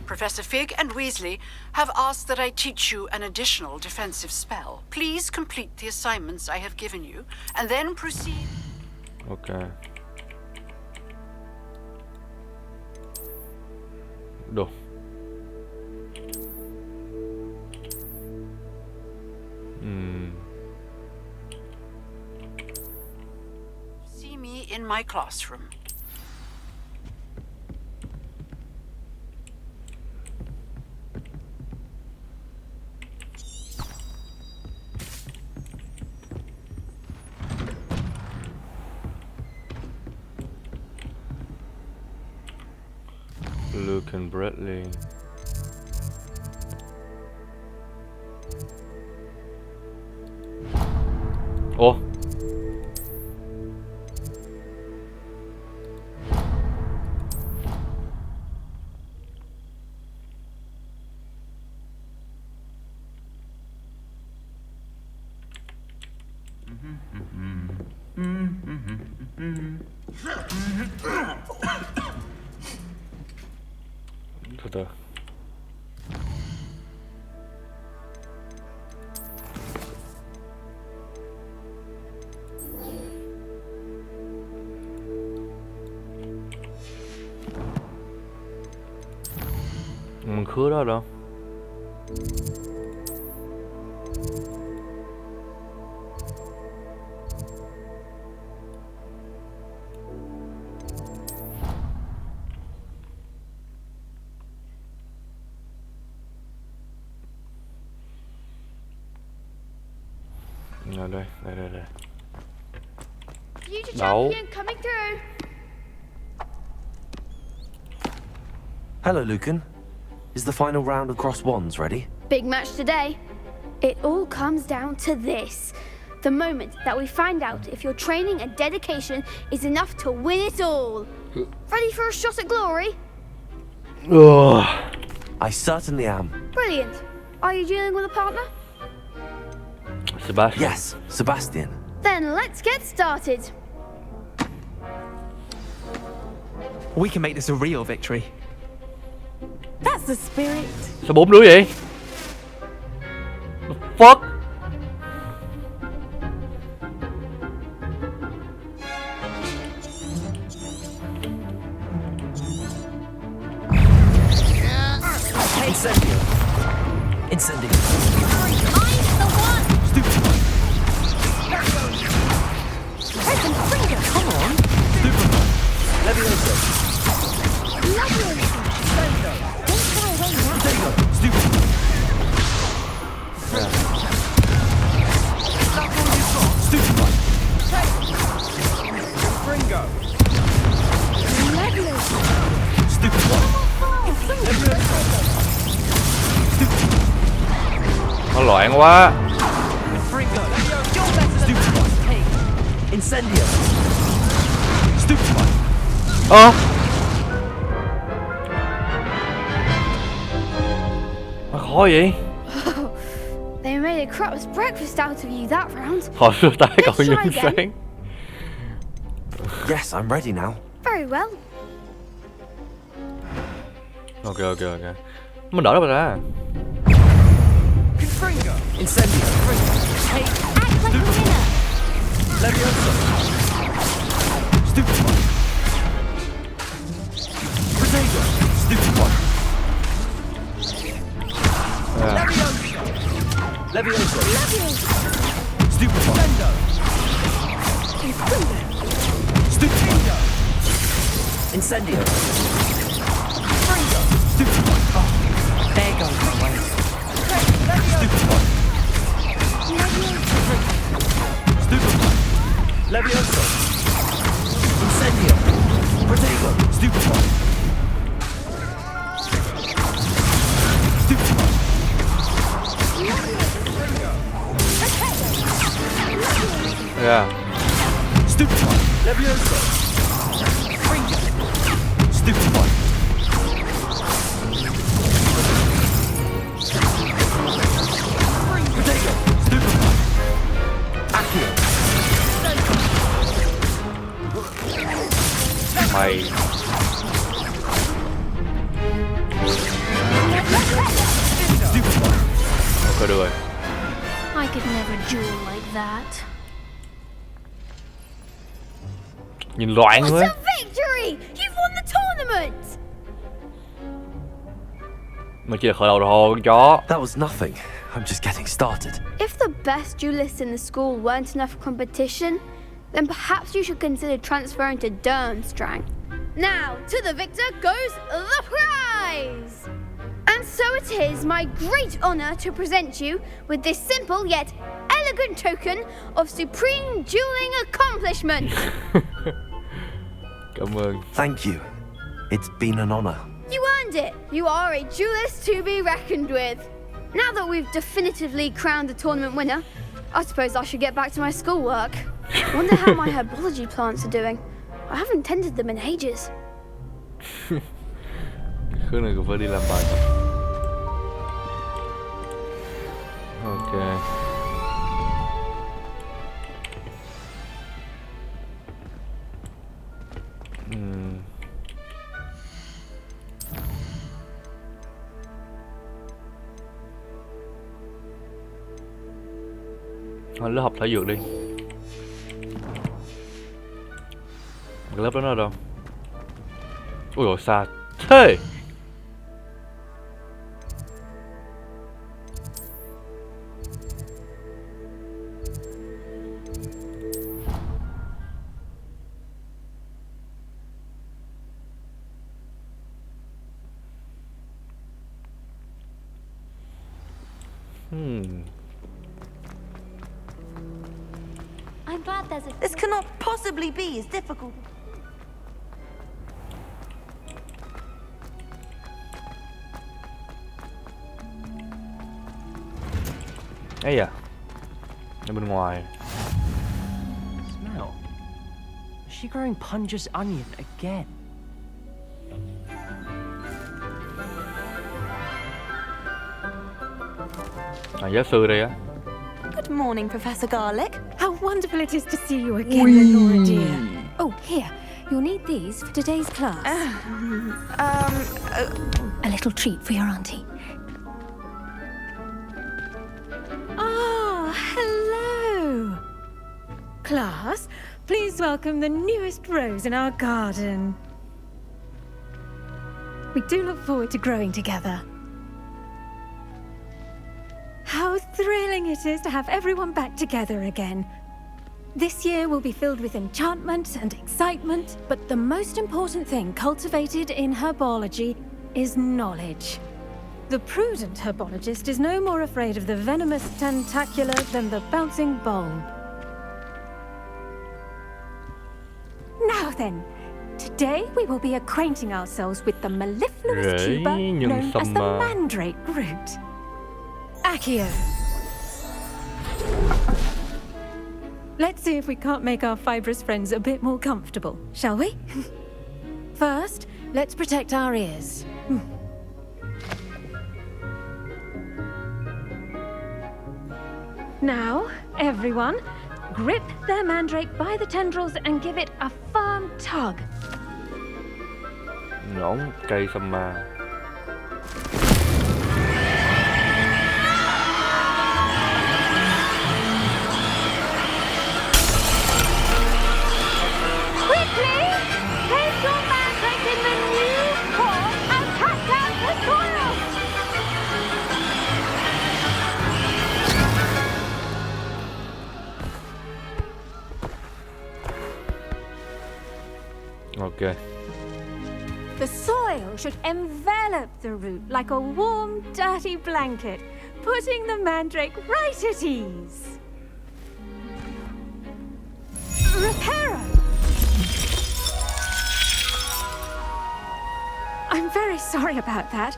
Professor Fig and Weasley have asked that I teach you an additional defensive spell. Please complete the assignments I have given you, and then proceed. Ok. Đồ. See me in my classroom. Lucan Bradley. Ủa? Từ từ. Mình khứa đó đâu. Đây. Future champion coming through. Hello, Lucan. Is the final round of Cross Wands ready? Big match today. It all comes down to this. The moment that we find out if your training and dedication is enough to win it all. Ready for a shot at glory? I certainly am. Brilliant. Are you dealing with a partner? Sebastian. Yes, Sebastian. Then let's get started. We can make this a real victory. That's the spirit. Sao 4 đứa vậy? The fuck? Incendio. I'm the one. Stupid. Open finger. Come on. Stupid. Levioso. Lovely. Don't try away now. There you go. Stupid. Stupid one. Fringo. Lovely. Stupid one. Nó loạn quá. Stupid one. Incendio. Stupid one. Nó khó vậy? They made a crap's breakfast out of you that round. Hồi xưa tay cậu Let's như try again. sáng. Yes, I'm ready now. Very well. Ok. Mình đỡ đâu ra. Confringo. Incendio. Act like a winner. Levioso. Stupid one. Protego. Stupid one. Levioso. Stupid one. Stupid. Incendio. Stupid one. Oh, there goes my way. Stupid one. Stupid one. Levioso. Incendio. Protego. Stupid one. Stupid one. Yeah. Stupid one. Levioso. Stupid one. Protego. Stupid one. Accio. Mày. Stupid one. Ok được rồi. I could never duel like that. Nhìn loạn What quá. a victory! You've won the tournament! Mà chỉ là khởi đầu thôi con chó. That was nothing. I'm just getting started. If the best duelists in the school weren't enough competition, then perhaps you should consider transferring to Durmstrang. Now, to the victor goes the prize! And so it is my great honour to present you with this simple yet elegant token of supreme dueling accomplishment. Cảm ơn. Thank you. It's been an honor. You earned it! You are a duelist to be reckoned with. Now that we've definitively crowned the tournament winner, I suppose I should get back to my schoolwork. Wonder how my herbology plants are doing. I haven't tended them in ages. Khứa này cũng phải đi làm bài tập. Ok. Thôi lớp học thảo dược đi. Cái lớp đó nó ở đâu? Ui dồi xa thế. I'm glad there's a... This cannot possibly be as difficult. Ấy à, ở bên ngoài. Smell. Is she growing Punja's onion again? À, giáo sư đây á. Good morning, Professor Garlic. How wonderful it is to see you again, Lenora dear. Oh, here. You'll need these for today's class. A little treat for your auntie. Ah, hello. Class, please welcome the newest rose in our garden. We do look forward to growing together. How thrilling it is to have everyone back together again. This year will be filled with enchantment and excitement, but the most important thing cultivated in herbology is knowledge. The prudent herbologist is no more afraid of the venomous tentacular than the bouncing bulb. Now then, today we will be acquainting ourselves with the mellifluous tuber known as the mandrake root. Accio. Let's see if we can't make our fibrous friends a bit more comfortable, shall we? First, let's protect our ears. Now, everyone, grip their mandrake by the tendrils and give it a firm tug. Nhổn cây sâm ma. Okay. The soil should envelop the root like a warm, dirty blanket, putting the mandrake right at ease. Reparo! I'm very sorry about that.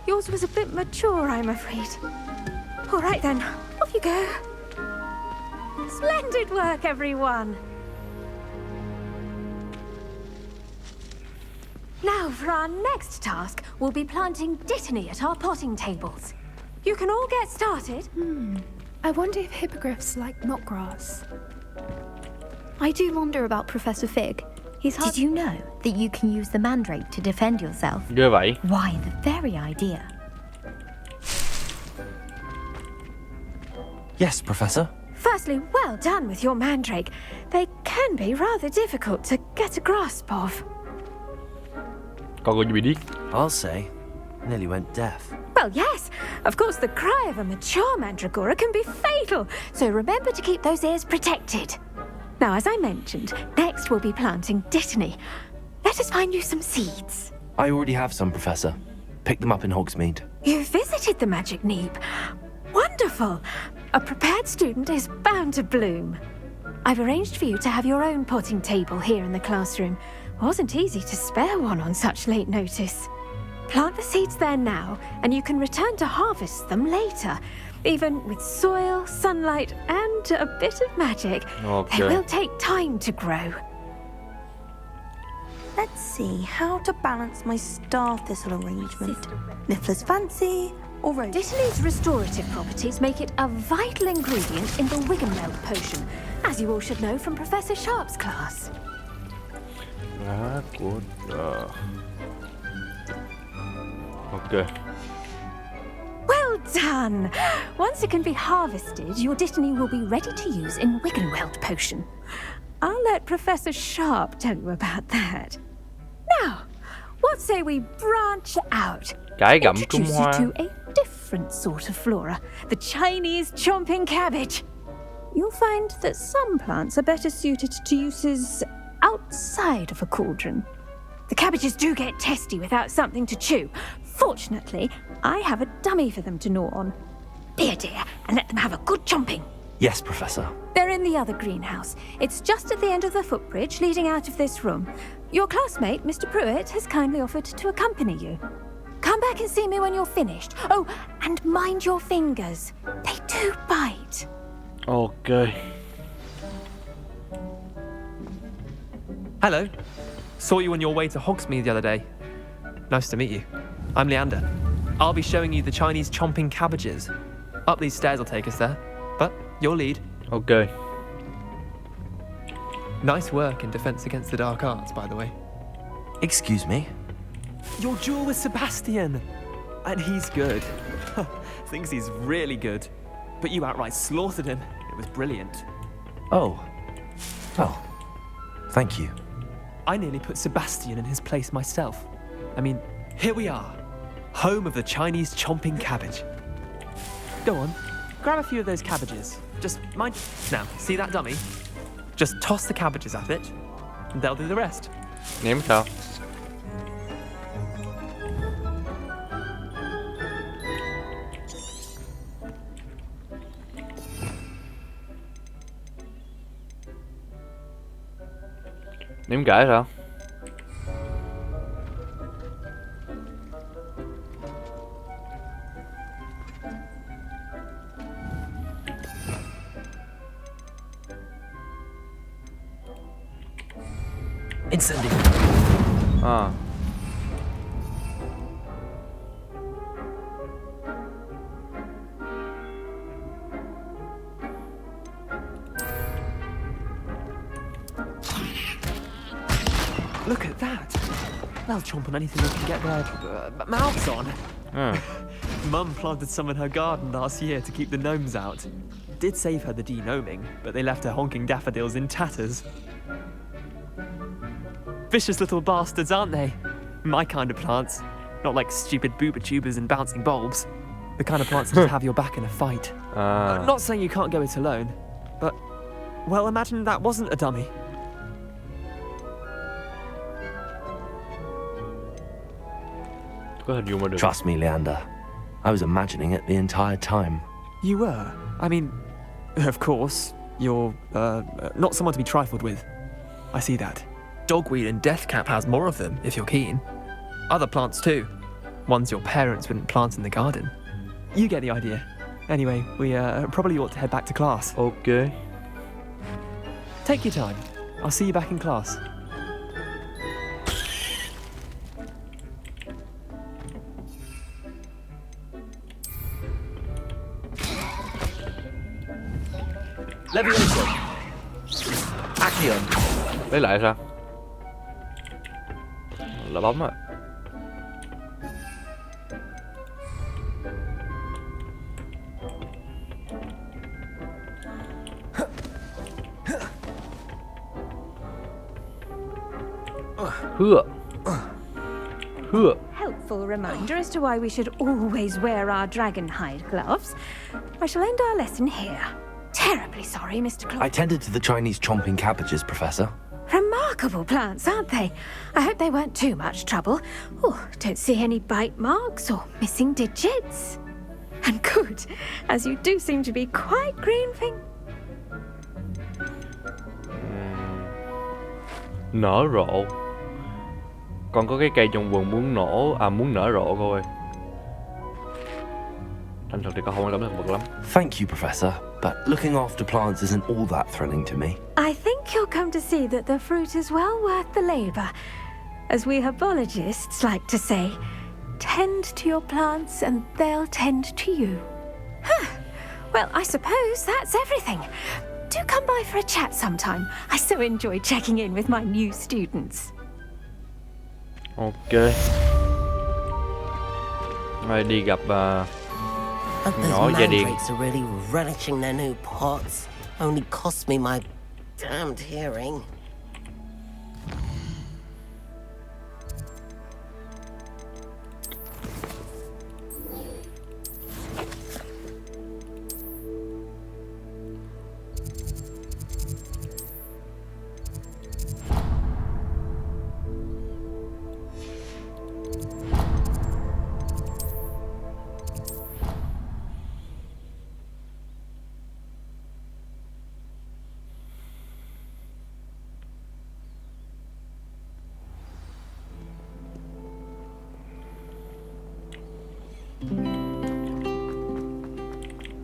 Yours was a bit mature, I'm afraid. All right then, off you go. Splendid work, everyone. Now, for our next task, we'll be planting dittany at our potting tables. You can all get started. I wonder if hippogriffs like knotgrass. I do wonder about Professor Fig. Did you know that you can use the mandrake to defend yourself? Ghê vậy. Why, the very idea. Yes, Professor. Firstly, well done with your mandrake. They can be rather difficult to get a grasp of. Con có gì bị điếc? I'll say. Nearly went deaf. Well, yes. Of course, the cry of a mature mandragora can be fatal, so remember to keep those ears protected. Now, as I mentioned, next we'll be planting dittany. Let us find you some seeds. I already have some, Professor. Picked them up in Hogsmeade. You visited the Magic Neep. Wonderful. A prepared student is bound to bloom. I've arranged for you to have your own potting table here in the classroom. Wasn't easy to spare one on such late notice. Plant the seeds there now, and you can return to harvest them later. Even with soil, sunlight, and a bit of magic, they will take time to grow. Let's see how to balance my star thistle arrangement. Niffler's fancy or rose? Dittany's restorative properties make it a vital ingredient in the Wiggenweld potion, as you all should know from Professor Sharp's class. Okay. Well done! Once it can be harvested, your Dittany will be ready to use in Wiggenweld potion. I'll let Professor Sharp tell you about that. Now, what say we branch out? Cái gặm Trung Introduce Hoa. you to a different sort of flora, the Chinese chomping cabbage. You'll find that some plants are better suited to uses outside of a cauldron. The cabbages do get testy without something to chew. Fortunately, I have a dummy for them to gnaw on. Be a dear and let them have a good chomping. Yes, Professor. They're in the other greenhouse. It's just at the end of the footbridge leading out of this room. Your classmate, Mr. Pruitt, has kindly offered to accompany you. Come back and see me when you're finished. Oh, and mind your fingers. They do bite. Okay. Hello. Saw you on your way to Hogsmeade the other day. Nice to meet you. I'm Leander. I'll be showing you the Chinese chomping cabbages. Up these stairs will take us there. But your lead. Okay. Nice work in Defense Against the Dark Arts, by the way. Excuse me? Your duel with Sebastian! And he's good. Thinks he's really good. But you outright slaughtered him. It was brilliant. Oh. Well, thank you. I nearly put Sebastian in his place myself. I mean, here we are. Home of the Chinese chomping cabbage. Go on, grab a few of those cabbages. Just mind... Now, see that dummy? Just toss the cabbages at it, and they'll do the rest. Nếm sao? Nếm cải sao? Incendio. À. Look at that. They'll chomp on anything they can get their mouths on. Mum planted some in her garden last year to keep the gnomes out. Did save her the de-gnoming, but they left her honking daffodils in tatters. Vicious little bastards, aren't they? My kind of plants. Not like stupid booba tubers and bouncing bulbs. The kind of plants that just have your back in a fight. Not saying you can't go it alone, but, well, imagine that wasn't a dummy. Trust me, Leander. I was imagining it the entire time. You were? I mean, of course, you're, not someone to be trifled with. I see that. Dogweed and deathcap has more of them, if you're keen. Other plants too. Ones your parents wouldn't plant in the garden. You get the idea. Anyway, we probably ought to head back to class. Okay. Take your time. I'll see you back in class. Leviation. Action. Lấy lại sao? Là bóng à? Helpful reminder as to why we should always wear our dragonhide gloves. I shall end our lesson here. Terribly sorry, Mr. Clark. I tended to the Chinese chomping cabbages, Professor. Remarkable plants, aren't they? I hope they weren't too much trouble. Oh, don't see any bite marks or missing digits. And good, as you do seem to be quite green Nở rộ. Con có cái cây trong vườn muốn nở rộ coi. Thành thật thì con không quan tâm đến thực vật lắm. Thank you, Professor, but looking after plants isn't all that thrilling to me. I think you'll come to see that the fruit is well worth the labor. As we herbologists like to say, tend to your plants and they'll tend to you. Well, I suppose that's everything. Do come by for a chat sometime. I so enjoy checking in with my new students. Ok. Nay đi gặp nhỏ gia điền. Mandrakes are really relishing their new pots. Only cost me my damned hearing.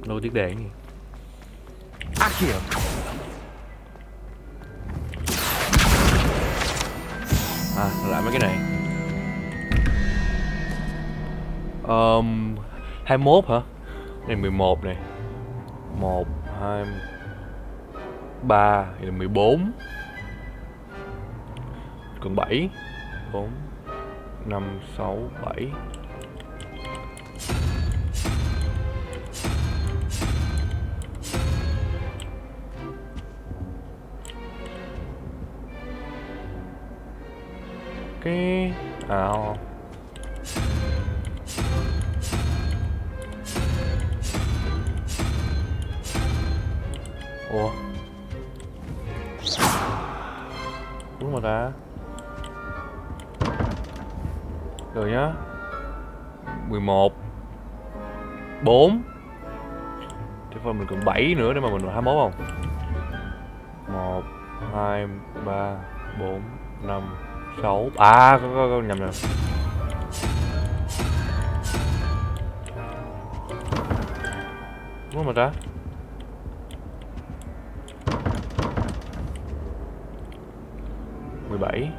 Đâu tiếng đèn gì? Accio. Lại mấy cái này. 21 hả? Này 11 này. 1 2 3 thì là 14. Còn 7 4 5 6 7. Cái ủa đúng rồi ta. Rồi nhá. 11 4 thì phải mình còn 7 nữa để mà mình được 21 không? 1 2 3 4 5 6 có nhầm nè. Đúng mà ta. Bảy.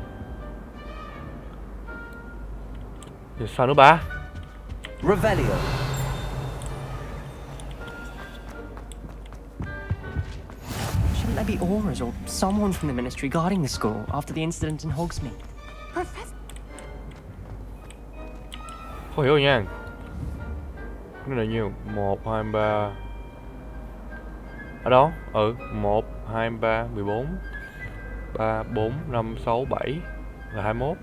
Thì sao nữa ba? Revelio. Shouldn't there be aurors or someone from the ministry guarding the school after the incident in Hogsmeade? Khó hiểu nha. Cái này nhiêu? 1 2 3. Ở đâu? 1 2 3 14 3 4 5 6 7 là 21.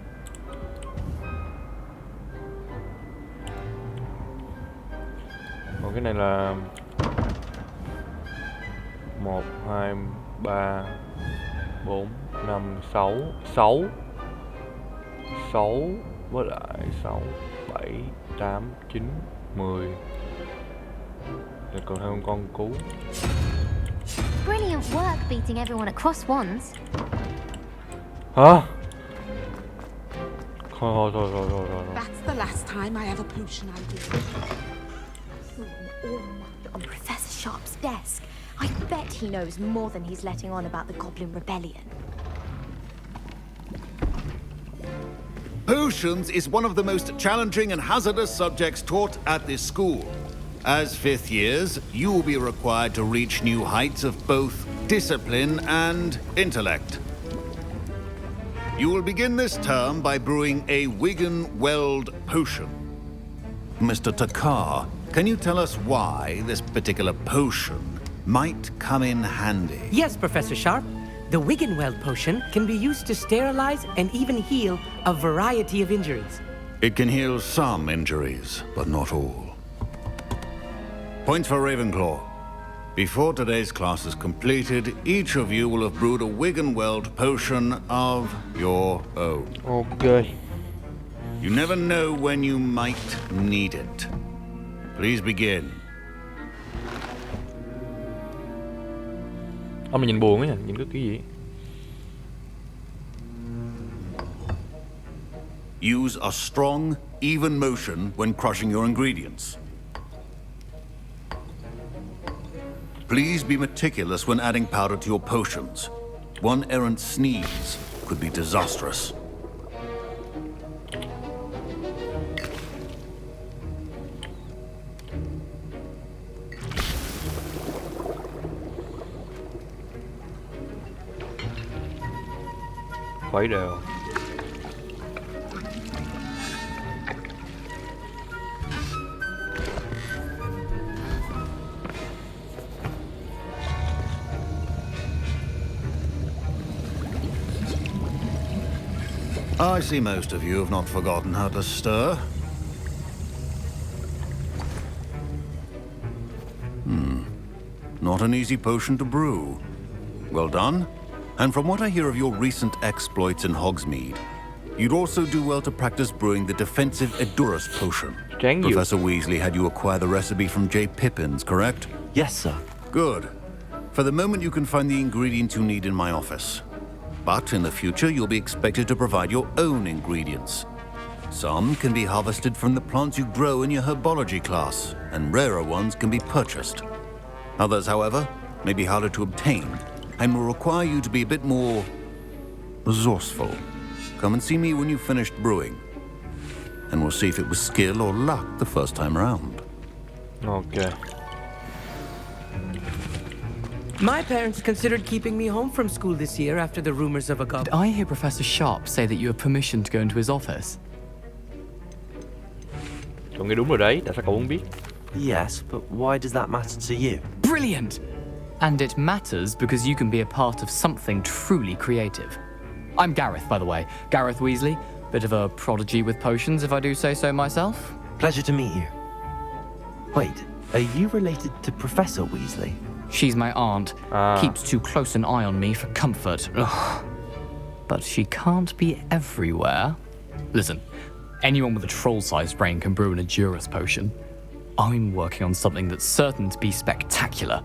Còn cái này là 1 2 3 4 5 6 6 6 với lại 6 7 8 9 10. Rồi còn thêm con cú. Brilliant work beating everyone at cross wands. Hả? Thôi. That's the last time I have a potion I do. On Professor Sharp's desk. I bet he knows more than he's letting on about the Goblin Rebellion. Potions is one of the most challenging and hazardous subjects taught at this school. As fifth years, you will be required to reach new heights of both discipline and intellect. You will begin this term by brewing a Wigan-Weld potion. Mr. Takar, can you tell us why this particular potion might come in handy? Yes, Professor Sharp. The Wigan-Weld potion can be used to sterilize and even heal a variety of injuries. It can heal some injuries, but not all. Point for Ravenclaw. Before today's class is completed, each of you will have brewed a Wigan-Weld potion of your own. Okay. You never know when you might need it. Please begin. Mà nhìn buồn á nha, nhìn cái gì? Use a strong, even motion when crushing your ingredients. Please be meticulous when adding powder to your potions. One errant sneeze could be disastrous. Khuấy đều. I see most of you have not forgotten how to stir. Not an easy potion to brew. Well done. And from what I hear of your recent exploits in Hogsmeade, you'd also do well to practice brewing the defensive Edurus potion. Professor Weasley had you acquire the recipe from J. Pippin's, correct? Yes, sir. Good. For the moment, you can find the ingredients you need in my office. But in the future, you'll be expected to provide your own ingredients. Some can be harvested from the plants you grow in your herbology class, and rarer ones can be purchased. Others, however, may be harder to obtain, and will require you to be a bit more resourceful. Come and see me when you've finished brewing, and we'll see if it was skill or luck the first time around. Okay. My parents considered keeping me home from school this year after the rumors of a goblin. Did I hear Professor Sharp say that you have permission to go into his office? Cậu nghe đúng rồi đấy, tại sao cậu không biết? Yes, but why does that matter to you? Brilliant! And it matters because you can be a part of something truly creative. I'm Gareth, by the way. Gareth Weasley. Bit of a prodigy with potions, if I do say so myself. Pleasure to meet you. Wait, are you related to Professor Weasley? She's my aunt. Keeps too close an eye on me for comfort. Ugh. But she can't be everywhere. Listen, anyone with a troll-sized brain can brew an Edurus potion. I'm working on something that's certain to be spectacular.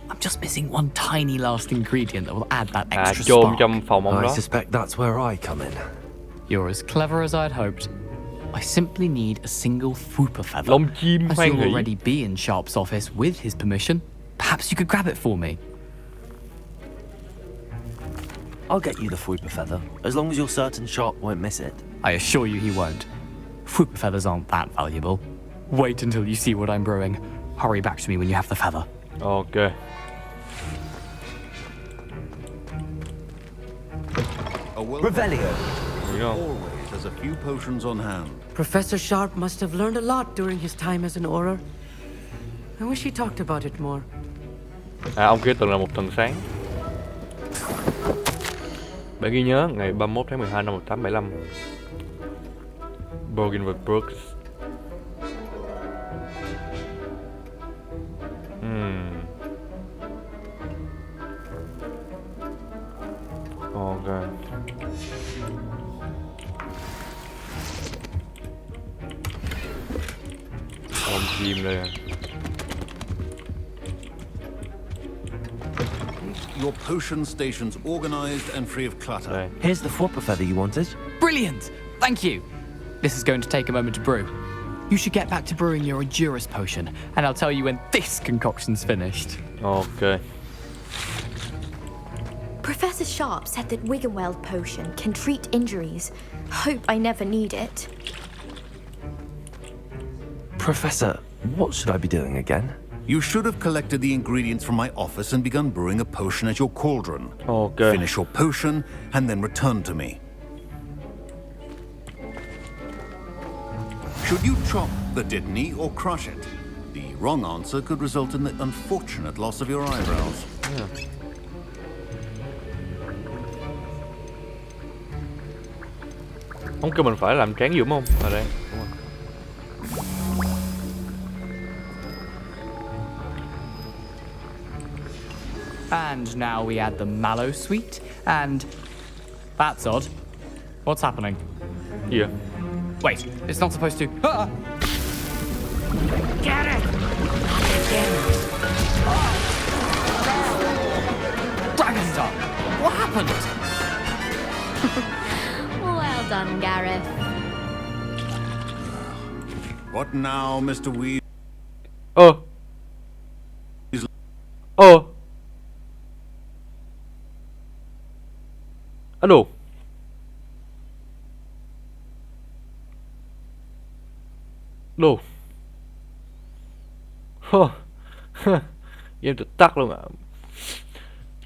I'm just missing one tiny last ingredient that will add that extra spark. I suspect that's where I come in. You're as clever as I'd hoped. I simply need a single Fwooper feather. Lông chim As hoan you'll hỷ. already be in Sharp's office with his permission, perhaps you could grab it for me. I'll get you the Fwooper feather, as long as you're certain Sharp won't miss it. I assure you he won't. Fwooper feathers aren't that valuable. Wait until you see what I'm brewing. Hurry back to me when you have the feather. Okay. Revelio. Always has a few potions on hand. Professor Sharp must have learned a lot during his time as an Auror. I wish he talked about it more. Ông kia từng là một thần sáng. Bạn ghi nhớ ngày 31 tháng 12 năm 1875. Borginwood Brooks. Okay. Con chim đây. Your potion station's organized and free of clutter. Here's the Fwooper feather you wanted. Brilliant! Thank you! This is going to take a moment to brew. You should get back to brewing your Edurus potion, and I'll tell you when this concoction's finished. Okay. Professor Sharp said that Wiggenweld potion can treat injuries. Hope I never need it. Professor, what should I be doing again? You should have collected the ingredients from my office and begun brewing a potion at your cauldron. Okay. Finish your potion and then return to me. Should you chop the Dittany or crush it? The wrong answer could result in the unfortunate loss of your eyebrows. Yeah. Ông kêu mình phải làm tráng gì đúng không? Ở đây. Đúng rồi. And now we add the mallow sweet, and... That's odd. What's happening? Yeah. Wait, it's not supposed to... Ah! Get it! Dragon Star! What happened? Well done, Gareth. What now, Mr. Weasley? Đồ. Game tự tắt luôn ạ.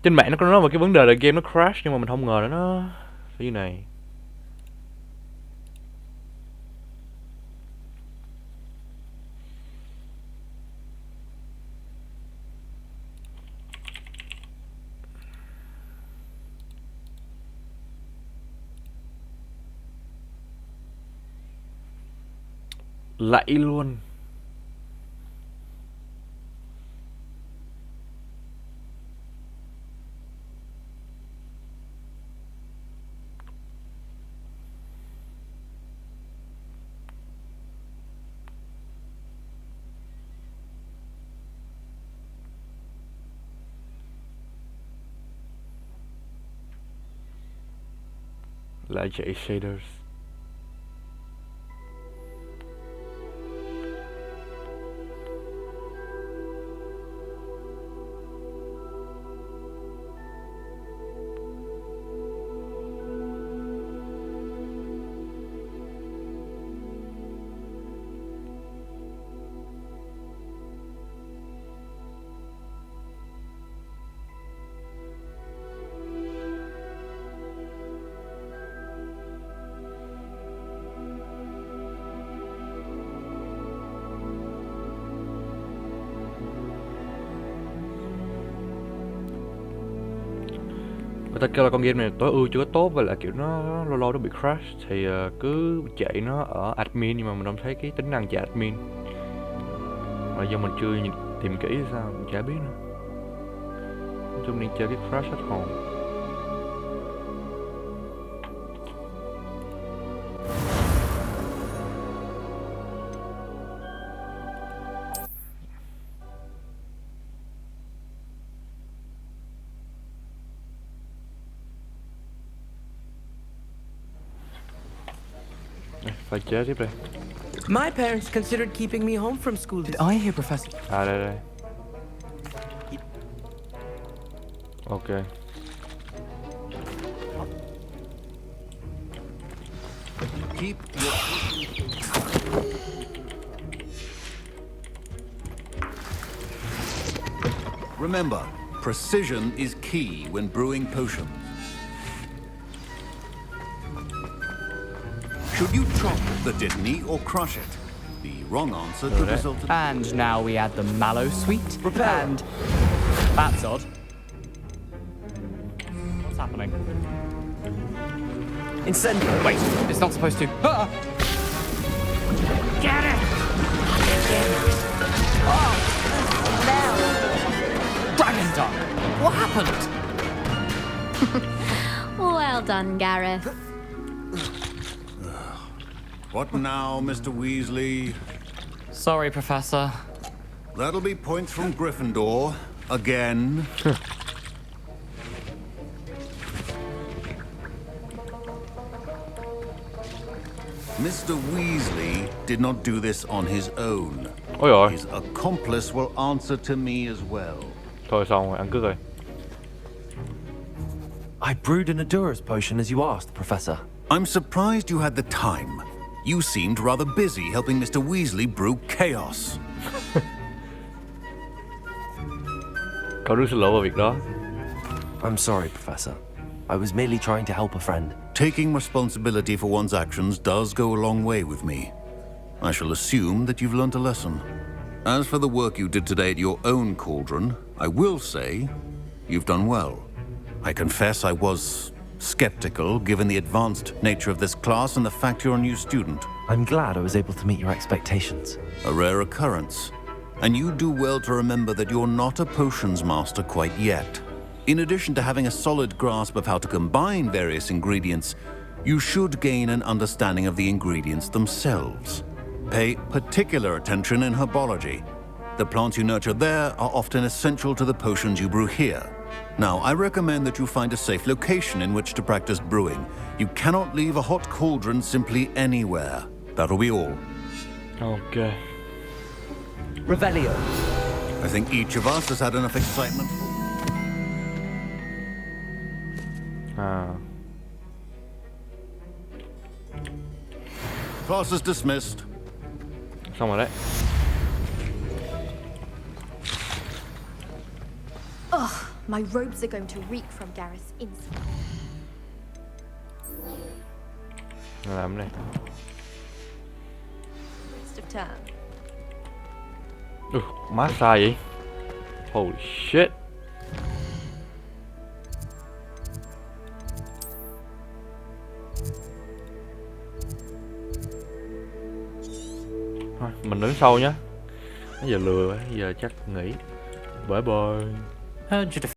Trên mạng nó có nói về cái vấn đề là game nó crash, nhưng mà mình không ngờ là nó phải như này. Lạy luôn. Lại chạy shaders. Người ta kêu là con game này tối ưu chưa có tốt, và lại kiểu nó lâu lâu nó bị crash thì cứ chạy nó ở admin, nhưng mà mình không thấy cái tính năng chạy admin, mà do mình chưa tìm kỹ hay sao mình chả biết nữa. Nói chung nên chơi cái crash hết hồn. Phải chế tiếp đây. My parents considered keeping me home from school. Did I hear Professor? À đây. Ok. Keep your... Remember, precision is key when brewing potions. Should you chop the Disney or crush it? The wrong answer could result in... And now we add the mallow sweet. Prepare. And... That's odd. What's happening? Incendio. Wait, it's not supposed to... Get it! Oh! Dragon tongue! What happened? Well done, Gareth. What now, Mr. Weasley? Sorry, Professor. That'll be points from Gryffindor. Again. Mr. Weasley did not do this on his own. Ôi rồi. His accomplice will answer to me as well. Thôi xong rồi, ăn cướp rồi. I brewed an Adura's potion as you asked, Professor. I'm surprised you had the time. You seemed rather busy helping Mr. Weasley brew chaos. Cậu rất xin lỗi vào việc đó. I'm sorry, Professor. I was merely trying to help a friend. Taking responsibility for one's actions does go a long way with me. I shall assume that you've learnt a lesson. As for the work you did today at your own cauldron, I will say you've done well. I confess I was skeptical given the advanced nature of this class and the fact you're a new student. I'm glad I was able to meet your expectations. A rare occurrence. And you do well to remember that you're not a potions master quite yet. In addition to having a solid grasp of how to combine various ingredients, you should gain an understanding of the ingredients themselves. Pay particular attention in herbology. The plants you nurture there are often essential to the potions you brew here. Now, I recommend that you find a safe location in which to practice brewing. You cannot leave a hot cauldron simply anywhere. That'll be all. Ok. Revelio. I think each of us has had enough excitement. Class is dismissed. Xong rồi đấy. Ugh, my robes are going to reek from Gareth's insolence. Làm cái này. Waste of time. Massage vậy? Holy shit. Thôi, mình đứng sau nhá. Bây giờ lừa, bây giờ chắc nghỉ. Bye bye.